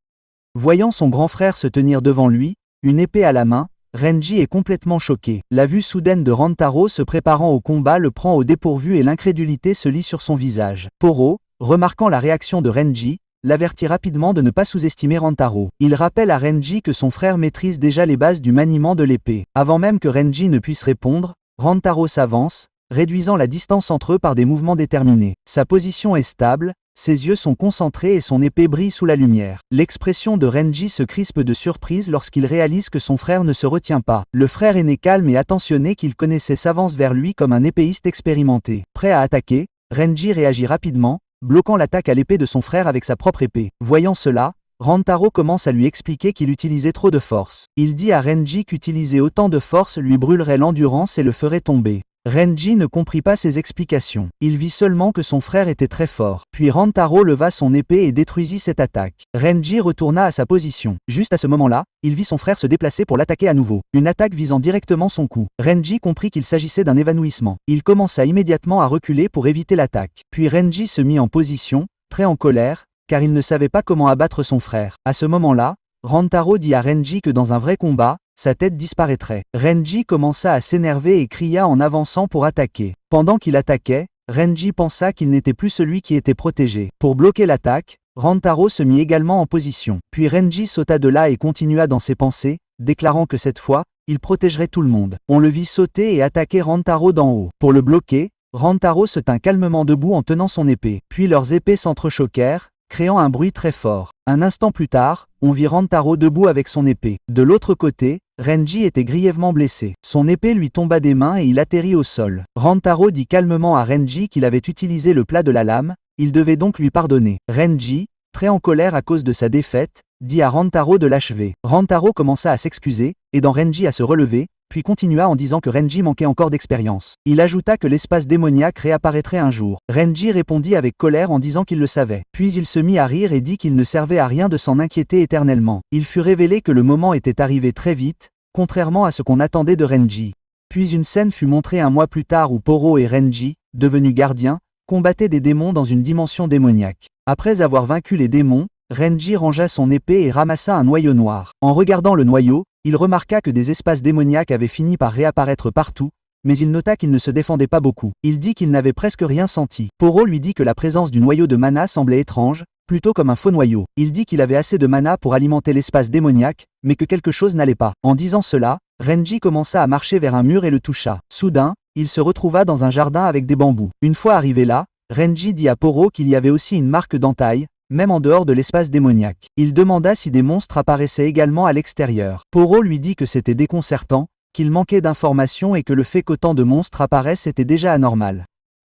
Voyant son grand frère se tenir devant lui, une épée à la main, Renji est complètement choqué. La vue soudaine de Rantaro se préparant au combat le prend au dépourvu et l'incrédulité se lit sur son visage. Poro, remarquant la réaction de Renji, l'avertit rapidement de ne pas sous-estimer Rantaro. Il rappelle à Renji que son frère maîtrise déjà les bases du maniement de l'épée. Avant même que Renji ne puisse répondre, Rantaro s'avance, réduisant la distance entre eux par des mouvements déterminés. Sa position est stable, ses yeux sont concentrés et son épée brille sous la lumière. L'expression de Renji se crispe de surprise lorsqu'il réalise que son frère ne se retient pas. Le frère aîné calme et attentionné qu'il connaissait s'avance vers lui comme un épéiste expérimenté. Prêt à attaquer, Renji réagit rapidement, bloquant l'attaque à l'épée de son frère avec sa propre épée. Voyant cela, Rantaro commence à lui expliquer qu'il utilisait trop de force. Il dit à Renji qu'utiliser autant de force lui brûlerait l'endurance et le ferait tomber. Renji ne comprit pas ses explications. Il vit seulement que son frère était très fort. Puis Rantaro leva son épée et détruisit cette attaque. Renji retourna à sa position. Juste à ce moment-là, il vit son frère se déplacer pour l'attaquer à nouveau. Une attaque visant directement son cou. Renji comprit qu'il s'agissait d'un évanouissement. Il commença immédiatement à reculer pour éviter l'attaque. Puis Renji se mit en position, très en colère, car il ne savait pas comment abattre son frère. À ce moment-là, Rantaro dit à Renji que dans un vrai combat, sa tête disparaîtrait. Renji commença à s'énerver et cria en avançant pour attaquer. Pendant qu'il attaquait, Renji pensa qu'il n'était plus celui qui était protégé. Pour bloquer l'attaque, Rantaro se mit également en position. Puis Renji sauta de là et continua dans ses pensées, déclarant que cette fois, il protégerait tout le monde. On le vit sauter et attaquer Rantaro d'en haut. Pour le bloquer, Rantaro se tint calmement debout en tenant son épée. Puis leurs épées s'entrechoquèrent, créant un bruit très fort. Un instant plus tard, on vit Rantaro debout avec son épée. De l'autre côté, Renji était grièvement blessé. Son épée lui tomba des mains et il atterrit au sol. Rantaro dit calmement à Renji qu'il avait utilisé le plat de la lame, il devait donc lui pardonner. Renji, très en colère à cause de sa défaite, dit à Rantaro de l'achever. Rantaro commença à s'excuser, aidant Renji à se relever, puis continua en disant que Renji manquait encore d'expérience. Il ajouta que l'espace démoniaque réapparaîtrait un jour. Renji répondit avec colère en disant qu'il le savait. Puis il se mit à rire et dit qu'il ne servait à rien de s'en inquiéter éternellement. Il fut révélé que le moment était arrivé très vite, contrairement à ce qu'on attendait de Renji. Puis une scène fut montrée un mois plus tard où Poro et Renji, devenus gardiens, combattaient des démons dans une dimension démoniaque. Après avoir vaincu les démons, Renji rangea son épée et ramassa un noyau noir. En regardant le noyau, il remarqua que des espaces démoniaques avaient fini par réapparaître partout, mais il nota qu'il ne se défendait pas beaucoup. Il dit qu'il n'avait presque rien senti. Poro lui dit que la présence du noyau de mana semblait étrange, plutôt comme un faux noyau. Il dit qu'il avait assez de mana pour alimenter l'espace démoniaque, mais que quelque chose n'allait pas. En disant cela, Renji commença à marcher vers un mur et le toucha. Soudain, il se retrouva dans un jardin avec des bambous. Une fois arrivé là, Renji dit à Poro qu'il y avait aussi une marque d'entaille, même en dehors de l'espace démoniaque. Il demanda si des monstres apparaissaient également à l'extérieur. Poro lui dit que c'était déconcertant, qu'il manquait d'informations et que le fait qu'autant de monstres apparaissent était déjà anormal.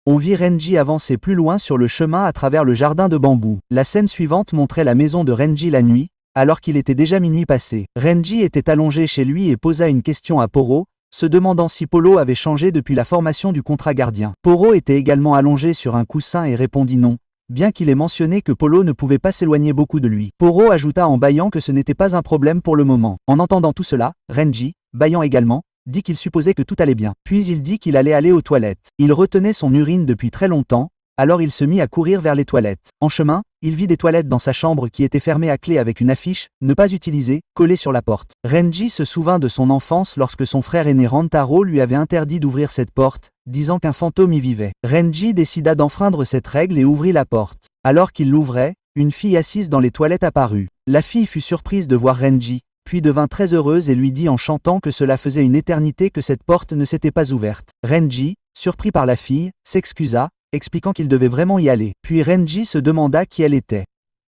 On vit Renji avancer plus loin sur le chemin à travers le jardin de bambous. La scène suivante montrait la maison de Renji la nuit, alors qu'il était déjà minuit passé. Renji était allongé chez lui et posa une question à Poro, se demandant si Polo avait changé depuis la formation du contrat gardien. Poro était également allongé sur un coussin et répondit non, bien qu'il ait mentionné que Polo ne pouvait pas s'éloigner beaucoup de lui. Poro ajouta en bâillant que ce n'était pas un problème pour le moment. En entendant tout cela, Renji, bâillant également, dit qu'il supposait que tout allait bien. Puis il dit qu'il allait aller aux toilettes. Il retenait son urine depuis très longtemps, alors il se mit à courir vers les toilettes. En chemin, il vit des toilettes dans sa chambre qui étaient fermées à clé avec une affiche « Ne pas utiliser » collée sur la porte. Renji se souvint de son enfance lorsque son frère aîné Rantaro lui avait interdit d'ouvrir cette porte, disant qu'un fantôme y vivait. Renji décida d'enfreindre cette règle et ouvrit la porte. Alors qu'il l'ouvrait, une fille assise dans les toilettes apparut. La fille fut surprise de voir Renji, puis devint très heureuse et lui dit en chantant que cela faisait une éternité que cette porte ne s'était pas ouverte. Renji, surpris par la fille, s'excusa, expliquant qu'il devait vraiment y aller. Puis Renji se demanda qui elle était.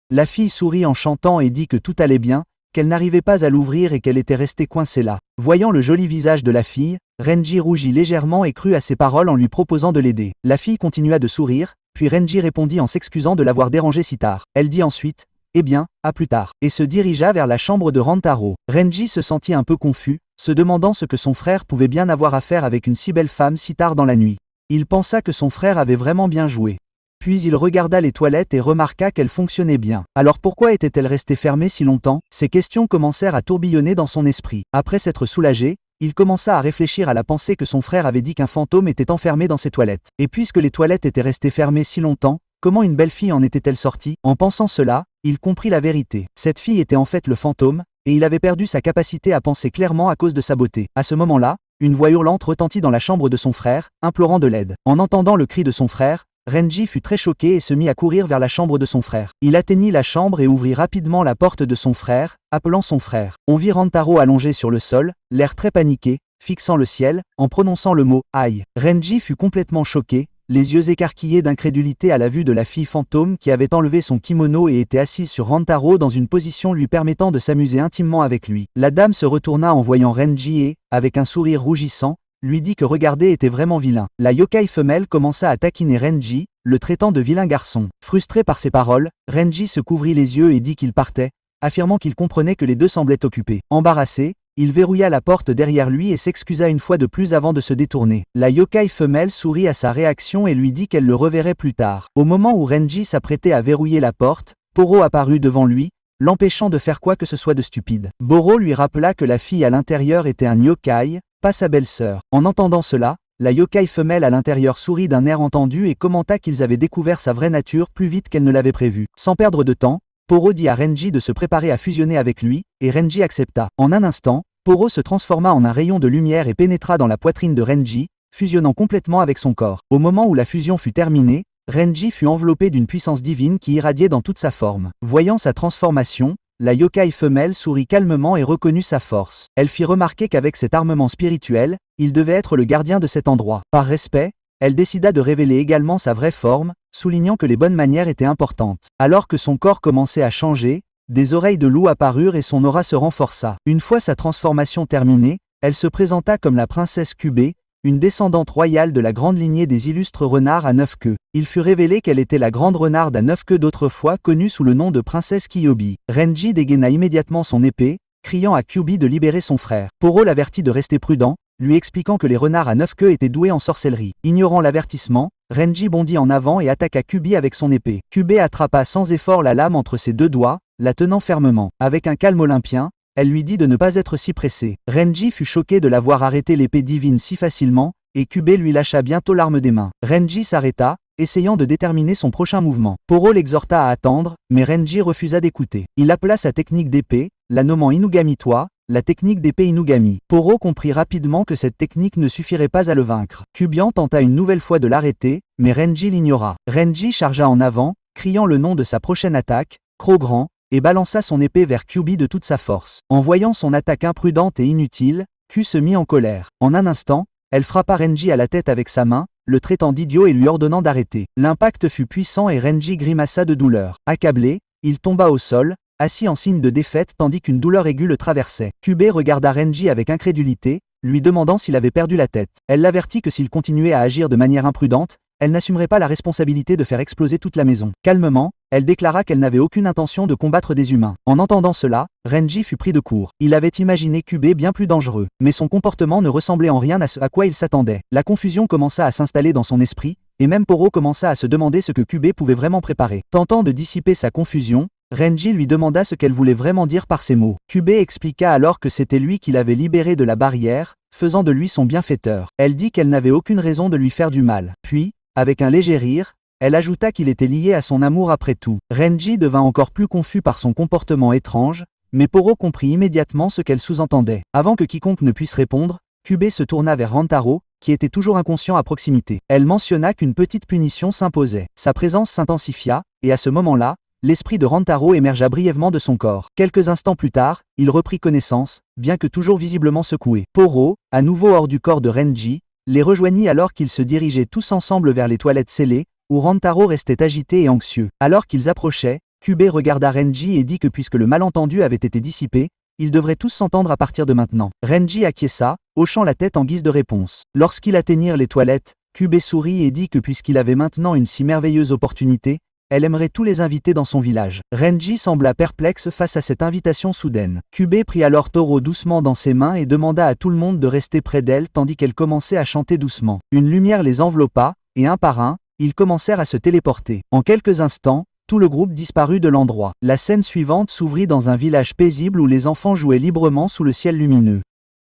La fille sourit en chantant et dit que tout allait bien, qu'elle n'arrivait pas à l'ouvrir et qu'elle était restée coincée là. Voyant le joli visage de la fille, Renji rougit légèrement et crut à ses paroles en lui proposant de l'aider. La fille continua de sourire, puis Renji répondit en s'excusant de l'avoir dérangée si tard. Elle dit ensuite « Eh bien, à plus tard » et se dirigea vers la chambre de Rantaro. Renji se sentit un peu confus, se demandant ce que son frère pouvait bien avoir à faire avec une si belle femme si tard dans la nuit. Il pensa que son frère avait vraiment bien joué. Puis il regarda les toilettes et remarqua qu'elles fonctionnaient bien. Alors pourquoi étaient-elles restées fermées si longtemps? Ces questions commencèrent à tourbillonner dans son esprit. Après s'être soulagé, il commença à réfléchir à la pensée que son frère avait dit qu'un fantôme était enfermé dans ses toilettes. Et puisque les toilettes étaient restées fermées si longtemps, comment une belle fille en était-elle sortie? En pensant cela, il comprit la vérité. Cette fille était en fait le fantôme, et il avait perdu sa capacité à penser clairement à cause de sa beauté. À ce moment-là, une voix hurlante retentit dans la chambre de son frère, implorant de l'aide. En entendant le cri de son frère, Renji fut très choqué et se mit à courir vers la chambre de son frère. Il atteignit la chambre et ouvrit rapidement la porte de son frère, appelant son frère. On vit Rantaro allongé sur le sol, l'air très paniqué, fixant le ciel, en prononçant le mot « aïe ». Renji fut complètement choqué, les yeux écarquillés d'incrédulité à la vue de la fille fantôme qui avait enlevé son kimono et était assise sur Rantaro dans une position lui permettant de s'amuser intimement avec lui. La dame se retourna en voyant Renji et, avec un sourire rougissant, lui dit que regarder était vraiment vilain. La yokai femelle commença à taquiner Renji, le traitant de vilain garçon. Frustré par ces paroles, Renji se couvrit les yeux et dit qu'il partait, affirmant qu'il comprenait que les deux semblaient occupés. Embarrassé, il verrouilla la porte derrière lui et s'excusa une fois de plus avant de se détourner. La yokai femelle sourit à sa réaction et lui dit qu'elle le reverrait plus tard. Au moment où Renji s'apprêtait à verrouiller la porte, Poro apparut devant lui, l'empêchant de faire quoi que ce soit de stupide. Boro lui rappela que la fille à l'intérieur était un yokai, pas sa belle-sœur. En entendant cela, la yokai femelle à l'intérieur sourit d'un air entendu et commenta qu'ils avaient découvert sa vraie nature plus vite qu'elle ne l'avait prévu. Sans perdre de temps, Poro dit à Renji de se préparer à fusionner avec lui, et Renji accepta. En un instant, Poro se transforma en un rayon de lumière et pénétra dans la poitrine de Renji, fusionnant complètement avec son corps. Au moment où la fusion fut terminée, Renji fut enveloppé d'une puissance divine qui irradiait dans toute sa forme. Voyant sa transformation, la yokai femelle sourit calmement et reconnut sa force. Elle fit remarquer qu'avec cet armement spirituel, il devait être le gardien de cet endroit. Par respect, elle décida de révéler également sa vraie forme, soulignant que les bonnes manières étaient importantes. Alors que son corps commençait à changer, des oreilles de loup apparurent et son aura se renforça. Une fois sa transformation terminée, elle se présenta comme la princesse Kyubey, une descendante royale de la grande lignée des illustres renards à 9 queues. Il fut révélé qu'elle était la grande renarde à 9 queues d'autrefois connue sous le nom de princesse Kyubi. Renji dégaina immédiatement son épée, criant à Kyubi de libérer son frère. Poro l'avertit de rester prudent, lui expliquant que les renards à 9 queues étaient doués en sorcellerie. Ignorant l'avertissement, Renji bondit en avant et attaqua Kyubi avec son épée. Kyubey attrapa sans effort la lame entre ses deux doigts, la tenant fermement. Avec un calme olympien, elle lui dit de ne pas être si pressé. Renji fut choqué de la voir arrêter l'épée divine si facilement, et Kyubey lui lâcha bientôt l'arme des mains. Renji s'arrêta, essayant de déterminer son prochain mouvement. Poro l'exhorta à attendre, mais Renji refusa d'écouter. Il appela sa technique d'épée, la nommant Inugami-toi, la technique d'épée Inugami. Poro comprit rapidement que cette technique ne suffirait pas à le vaincre. Kyubian tenta une nouvelle fois de l'arrêter, mais Renji l'ignora. Renji chargea en avant, criant le nom de sa prochaine attaque, Krogran, et balança son épée vers Kyubi de toute sa force. En voyant son attaque imprudente et inutile, Kyu se mit en colère. En un instant, elle frappa Renji à la tête avec sa main, le traitant d'idiot et lui ordonnant d'arrêter. L'impact fut puissant et Renji grimaça de douleur. Accablé, il tomba au sol, assis en signe de défaite tandis qu'une douleur aiguë le traversait. Kyubey regarda Renji avec incrédulité, lui demandant s'il avait perdu la tête. Elle l'avertit que s'il continuait à agir de manière imprudente, elle n'assumerait pas la responsabilité de faire exploser toute la maison. Calmement, elle déclara qu'elle n'avait aucune intention de combattre des humains. En entendant cela, Renji fut pris de court. Il avait imaginé Kyubey bien plus dangereux, mais son comportement ne ressemblait en rien à ce à quoi il s'attendait. La confusion commença à s'installer dans son esprit, et même Poro commença à se demander ce que Kyubey pouvait vraiment préparer. Tentant de dissiper sa confusion, Renji lui demanda ce qu'elle voulait vraiment dire par ces mots. Kyubey expliqua alors que c'était lui qui l'avait libéré de la barrière, faisant de lui son bienfaiteur. Elle dit qu'elle n'avait aucune raison de lui faire du mal. Puis, avec un léger rire, elle ajouta qu'il était lié à son amour après tout. Renji devint encore plus confus par son comportement étrange, mais Poro comprit immédiatement ce qu'elle sous-entendait. Avant que quiconque ne puisse répondre, Kyubey se tourna vers Rantaro, qui était toujours inconscient à proximité. Elle mentionna qu'une petite punition s'imposait. Sa présence s'intensifia, et à ce moment-là, l'esprit de Rantaro émergea brièvement de son corps. Quelques instants plus tard, il reprit connaissance, bien que toujours visiblement secoué. Poro, à nouveau hors du corps de Renji, les rejoignit alors qu'ils se dirigeaient tous ensemble vers les toilettes scellées, où Rantaro restait agité et anxieux. Alors qu'ils approchaient, Kyubey regarda Renji et dit que puisque le malentendu avait été dissipé, ils devraient tous s'entendre à partir de maintenant. Renji acquiesça, hochant la tête en guise de réponse. Lorsqu'ils atteignirent les toilettes, Kyubey sourit et dit que puisqu'il avait maintenant une si merveilleuse opportunité, elle aimerait tous les inviter dans son village. Renji sembla perplexe face à cette invitation soudaine. Kyubey prit alors Toro doucement dans ses mains et demanda à tout le monde de rester près d'elle tandis qu'elle commençait à chanter doucement. Une lumière les enveloppa, et un par un, ils commencèrent à se téléporter. En quelques instants, tout le groupe disparut de l'endroit. La scène suivante s'ouvrit dans un village paisible où les enfants jouaient librement sous le ciel lumineux.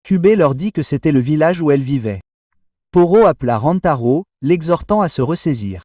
Kyubey leur dit que c'était le village où elle vivait. Poro appela Rantaro, l'exhortant à se ressaisir.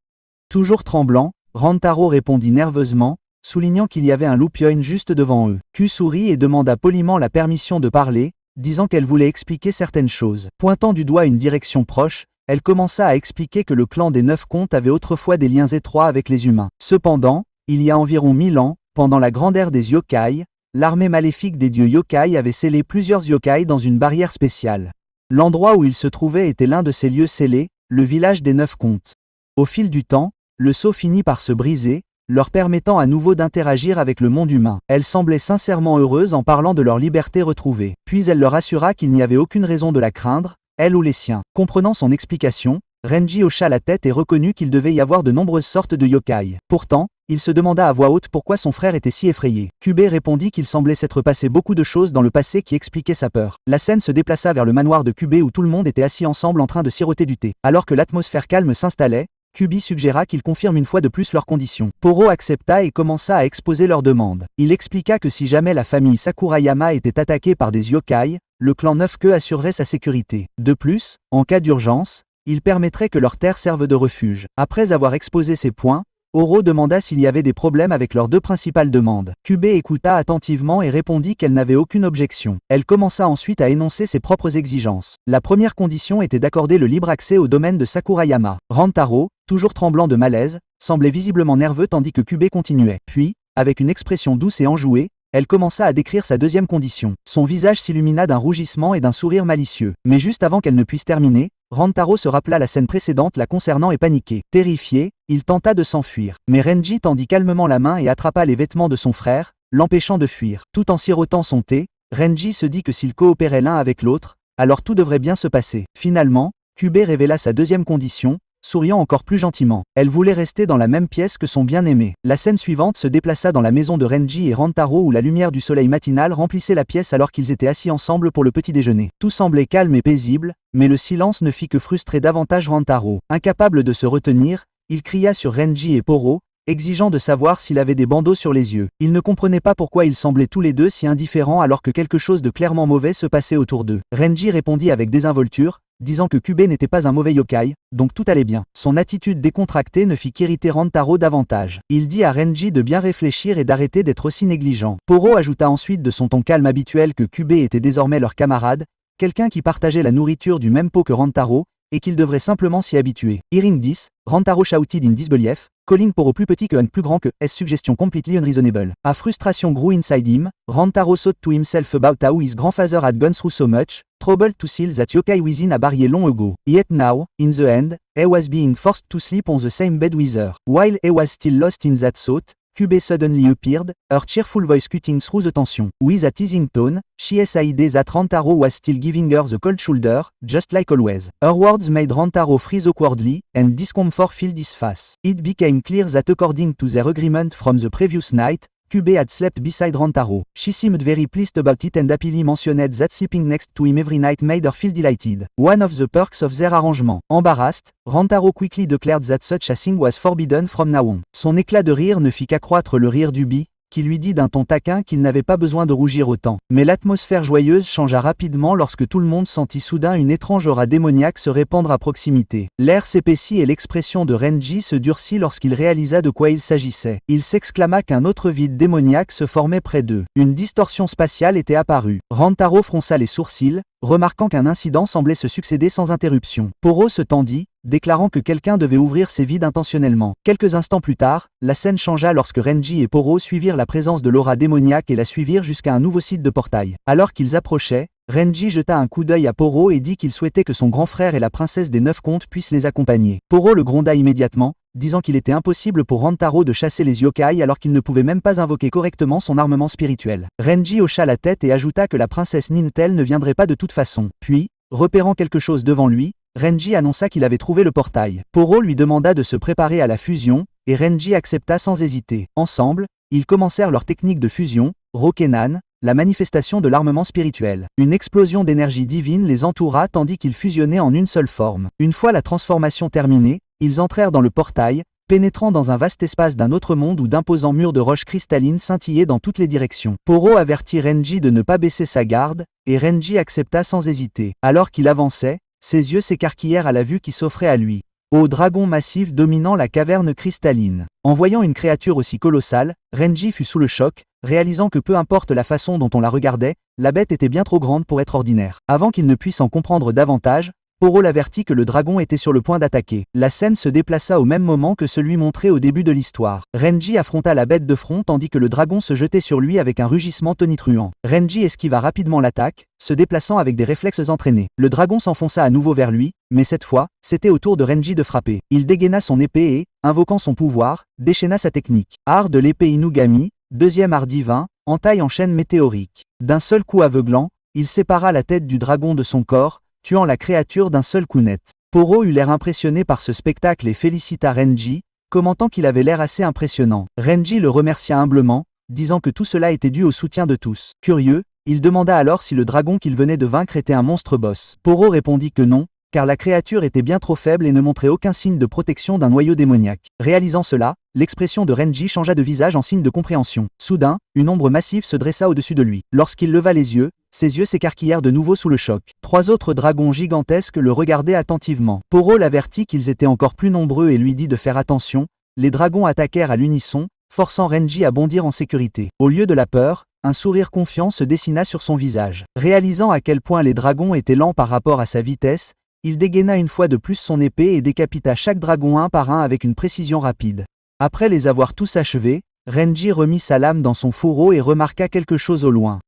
Toujours tremblant, Rantaro répondit nerveusement, soulignant qu'il y avait un loupioin juste devant eux. Kyu sourit et demanda poliment la permission de parler, disant qu'elle voulait expliquer certaines choses. Pointant du doigt une direction proche, elle commença à expliquer que le clan des 9 contes avait autrefois des liens étroits avec les humains. Cependant, il y a environ 1000 ans, pendant la grande ère des yokai, l'armée maléfique des dieux yokai avait scellé plusieurs yokai dans une barrière spéciale. L'endroit où ils se trouvaient était l'un de ces lieux scellés, le village des 9 contes. Au fil du temps, le sceau finit par se briser, leur permettant à nouveau d'interagir avec le monde humain. Elle semblait sincèrement heureuse en parlant de leur liberté retrouvée. Puis elle leur assura qu'il n'y avait aucune raison de la craindre, elle ou les siens. Comprenant son explication, Renji hocha la tête et reconnut qu'il devait y avoir de nombreuses sortes de yokai. Pourtant, il se demanda à voix haute pourquoi son frère était si effrayé. Kyubey répondit qu'il semblait s'être passé beaucoup de choses dans le passé qui expliquaient sa peur. La scène se déplaça vers le manoir de Kyubey où tout le monde était assis ensemble en train de siroter du thé. Alors que l'atmosphère calme s'installait, Kyubey suggéra qu'ils confirment une fois de plus leurs conditions. Poro accepta et commença à exposer leurs demandes. Il expliqua que si jamais la famille Sakurayama était attaquée par des yokai, le clan 9 queues assurerait sa sécurité. De plus, en cas d'urgence, il permettrait que leur terre serve de refuge. Après avoir exposé ces points, Oro demanda s'il y avait des problèmes avec leurs deux principales demandes. Kyubey écouta attentivement et répondit qu'elle n'avait aucune objection. Elle commença ensuite à énoncer ses propres exigences. La première condition était d'accorder le libre accès au domaine de Sakurayama. Rantaro, toujours tremblant de malaise, semblait visiblement nerveux tandis que Kyubey continuait. Puis, avec une expression douce et enjouée, elle commença à décrire sa deuxième condition. Son visage s'illumina d'un rougissement et d'un sourire malicieux. Mais juste avant qu'elle ne puisse terminer, Rantaro se rappela la scène précédente la concernant et paniqué. Terrifié, il tenta de s'enfuir. Mais Renji tendit calmement la main et attrapa les vêtements de son frère, l'empêchant de fuir. Tout en sirotant son thé, Renji se dit que s'ils coopéraient l'un avec l'autre, alors tout devrait bien se passer. Finalement, Kyubey révéla sa deuxième condition, souriant encore plus gentiment. Elle voulait rester dans la même pièce que son bien-aimé. La scène suivante se déplaça dans la maison de Renji et Rantaro où la lumière du soleil matinal remplissait la pièce alors qu'ils étaient assis ensemble pour le petit déjeuner. Tout semblait calme et paisible, mais le silence ne fit que frustrer davantage Rantaro. Incapable de se retenir, il cria sur Renji et Poro, exigeant de savoir s'il avait des bandeaux sur les yeux. Il ne comprenait pas pourquoi ils semblaient tous les deux si indifférents alors que quelque chose de clairement mauvais se passait autour d'eux. Renji répondit avec désinvolture, disant que Kyubey n'était pas un mauvais yokai, donc tout allait bien. Son attitude décontractée ne fit qu'irriter Rantaro davantage. Il dit à Renji de bien réfléchir et d'arrêter d'être aussi négligent. Poro ajouta ensuite de son ton calme habituel que Kyubey était désormais leur camarade, quelqu'un qui partageait la nourriture du même pot que Rantaro, et qu'il devrait simplement s'y habituer. Hearing this, Rantaro shouted in disbelief, calling Poro plus petit que and plus grand que S suggestion completely unreasonable. A frustration grew inside him, Rantaro thought to himself about how his grandfather had gone through so much trouble to seal that yokai within a barrier long ago. Yet now, in the end, he was being forced to sleep on the same bed with her. While he was still lost in that thought, Kyubey suddenly appeared, her cheerful voice cutting through the tension. With a teasing tone, she said that Rantaro was still giving her the cold shoulder, just like always. Her words made Rantaro freeze awkwardly, and discomfort filled his face. It became clear that according to their agreement from the previous night, Kyubey had slept beside Rantaro. She seemed very pleased about it and happily mentioned that sleeping next to him every night made her feel delighted. One of the perks of their arrangement. Embarrassed, Rantaro quickly declared that such a thing was forbidden from now on. Son éclat de rire ne fit qu'accroître le rire du bi, qui lui dit d'un ton taquin qu'il n'avait pas besoin de rougir autant. Mais l'atmosphère joyeuse changea rapidement lorsque tout le monde sentit soudain une étrange aura démoniaque se répandre à proximité. L'air s'épaissit et l'expression de Renji se durcit lorsqu'il réalisa de quoi il s'agissait. Il s'exclama qu'un autre vide démoniaque se formait près d'eux. Une distorsion spatiale était apparue. Rantaro fronça les sourcils, remarquant qu'un incident semblait se succéder sans interruption. Poro se tendit, déclarant que quelqu'un devait ouvrir ces vides intentionnellement. Quelques instants plus tard, la scène changea lorsque Renji et Poro suivirent la présence de l'aura démoniaque et la suivirent jusqu'à un nouveau site de portail. Alors qu'ils approchaient, Renji jeta un coup d'œil à Poro et dit qu'il souhaitait que son grand frère et la princesse des 9 contes puissent les accompagner. Poro le gronda immédiatement, disant qu'il était impossible pour Rantaro de chasser les yokai alors qu'il ne pouvait même pas invoquer correctement son armement spirituel. Renji hocha la tête et ajouta que la princesse Nintel ne viendrait pas de toute façon. Puis, repérant quelque chose devant lui, Renji annonça qu'il avait trouvé le portail. Poro lui demanda de se préparer à la fusion, et Renji accepta sans hésiter. Ensemble, ils commencèrent leur technique de fusion, Rokenan, la manifestation de l'armement spirituel. Une explosion d'énergie divine les entoura tandis qu'ils fusionnaient en une seule forme. Une fois la transformation terminée, ils entrèrent dans le portail, pénétrant dans un vaste espace d'un autre monde où d'imposants murs de roches cristallines scintillaient dans toutes les directions. Poro avertit Renji de ne pas baisser sa garde, et Renji accepta sans hésiter. Alors qu'il avançait, ses yeux s'écarquillèrent à la vue qui s'offrait à lui. Au dragon massif dominant la caverne cristalline. En voyant une créature aussi colossale, Renji fut sous le choc, réalisant que peu importe la façon dont on la regardait, la bête était bien trop grande pour être ordinaire. Avant qu'il ne puisse en comprendre davantage, Poro l'avertit que le dragon était sur le point d'attaquer. La scène se déplaça au même moment que celui montré au début de l'histoire. Renji affronta la bête de front tandis que le dragon se jetait sur lui avec un rugissement tonitruant. Renji esquiva rapidement l'attaque, se déplaçant avec des réflexes entraînés. Le dragon s'enfonça à nouveau vers lui, mais cette fois, c'était au tour de Renji de frapper. Il dégaina son épée et, invoquant son pouvoir, déchaîna sa technique. Art de l'épée Inugami, deuxième art divin, entaille en chaîne météorique. D'un seul coup aveuglant, il sépara la tête du dragon de son corps, tuant la créature d'un seul coup net. Poro eut l'air impressionné par ce spectacle et félicita Renji, commentant qu'il avait l'air assez impressionnant. Renji le remercia humblement, disant que tout cela était dû au soutien de tous. Curieux, il demanda alors si le dragon qu'il venait de vaincre était un monstre boss. Poro répondit que non, car la créature était bien trop faible et ne montrait aucun signe de protection d'un noyau démoniaque. Réalisant cela, l'expression de Renji changea de visage en signe de compréhension. Soudain, une ombre massive se dressa au-dessus de lui. Lorsqu'il leva les yeux, ses yeux s'écarquillèrent de nouveau sous le choc. 3 autres dragons gigantesques le regardaient attentivement. Poro l'avertit qu'ils étaient encore plus nombreux et lui dit de faire attention. Les dragons attaquèrent à l'unisson, forçant Renji à bondir en sécurité. Au lieu de la peur, un sourire confiant se dessina sur son visage. Réalisant à quel point les dragons étaient lents par rapport à sa vitesse, il dégaina une fois de plus son épée et décapita chaque dragon un par un avec une précision rapide. Après les avoir tous achevés, Renji remit sa lame dans son fourreau et remarqua quelque chose au loin.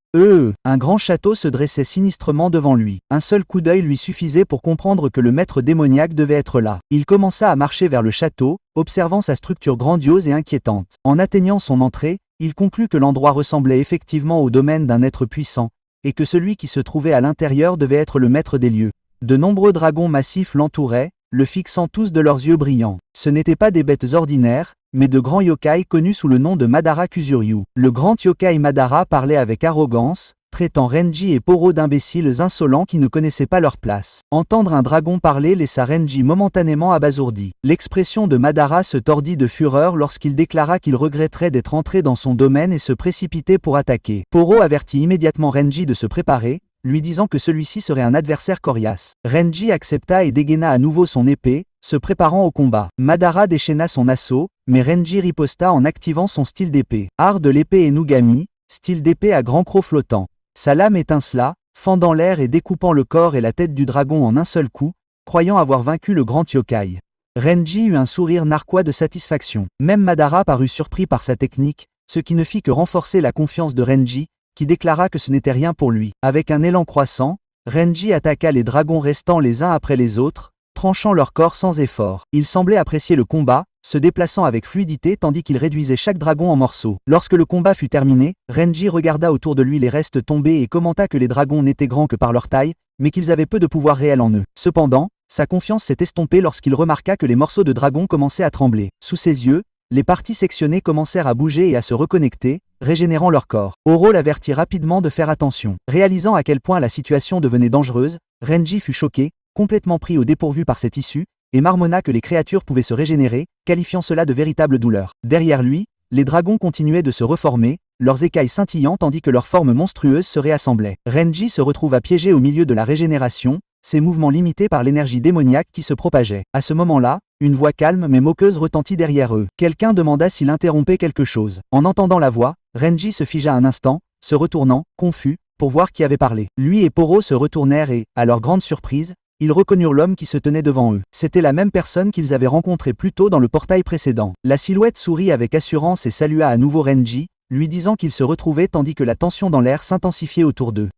Un grand château se dressait sinistrement devant lui. Un seul coup d'œil lui suffisait pour comprendre que le maître démoniaque devait être là. Il commença à marcher vers le château, observant sa structure grandiose et inquiétante. En atteignant son entrée, Il conclut que l'endroit ressemblait effectivement au domaine d'un être puissant, et que celui qui se trouvait à l'intérieur devait être le maître des lieux. De nombreux dragons massifs l'entouraient, le fixant tous de leurs yeux brillants. Ce n'étaient pas des bêtes ordinaires, mais de grands yokai connus sous le nom de Madara Kusuryu. Le grand yokai Madara parlait avec arrogance, traitant Renji et Poro d'imbéciles insolents qui ne connaissaient pas leur place. Entendre un dragon parler laissa Renji momentanément abasourdi. L'expression de Madara se tordit de fureur lorsqu'il déclara qu'il regretterait d'être entré dans son domaine et se précipitait pour attaquer. Poro avertit immédiatement Renji de se préparer, lui disant que celui-ci serait un adversaire coriace. Renji accepta et dégaina à nouveau son épée, se préparant au combat. Madara déchaîna son assaut, mais Renji riposta en activant son style d'épée. Art de l'épée Enugami, style d'épée à grand croc flottant. Sa lame étincela, fendant l'air et découpant le corps et la tête du dragon en un seul coup, croyant avoir vaincu le grand yokai. Renji eut un sourire narquois de satisfaction. Même Madara parut surpris par sa technique, ce qui ne fit que renforcer la confiance de Renji, qui déclara que ce n'était rien pour lui. Avec un élan croissant, Renji attaqua les dragons restants les uns après les autres, tranchant leur corps sans effort. Il semblait apprécier le combat, se déplaçant avec fluidité tandis qu'il réduisait chaque dragon en morceaux. Lorsque le combat fut terminé, Renji regarda autour de lui les restes tombés et commenta que les dragons n'étaient grands que par leur taille, mais qu'ils avaient peu de pouvoir réel en eux. Cependant, sa confiance s'est estompée lorsqu'il remarqua que les morceaux de dragon commençaient à trembler. Sous ses yeux, les parties sectionnées commencèrent à bouger et à se reconnecter, régénérant leur corps. Oro l'avertit rapidement de faire attention. Réalisant à quel point la situation devenait dangereuse, Renji fut choqué, complètement pris au dépourvu par cette issue, et marmonna que les créatures pouvaient se régénérer, qualifiant cela de véritable douleur. Derrière lui, les dragons continuaient de se reformer, leurs écailles scintillant tandis que leurs formes monstrueuses se réassemblaient. Renji se retrouva piégé au milieu de la régénération, ses mouvements limités par l'énergie démoniaque qui se propageait. À ce moment-là, une voix calme mais moqueuse retentit derrière eux. Quelqu'un demanda s'il interrompait quelque chose. En entendant la voix, Renji se figea un instant, se retournant, confus, pour voir qui avait parlé. Lui et Poro se retournèrent et, à leur grande surprise, ils reconnurent l'homme qui se tenait devant eux. C'était la même personne qu'ils avaient rencontrée plus tôt dans le portail précédent. La silhouette sourit avec assurance et salua à nouveau Renji, lui disant qu'ils se retrouvaient tandis que la tension dans l'air s'intensifiait autour d'eux.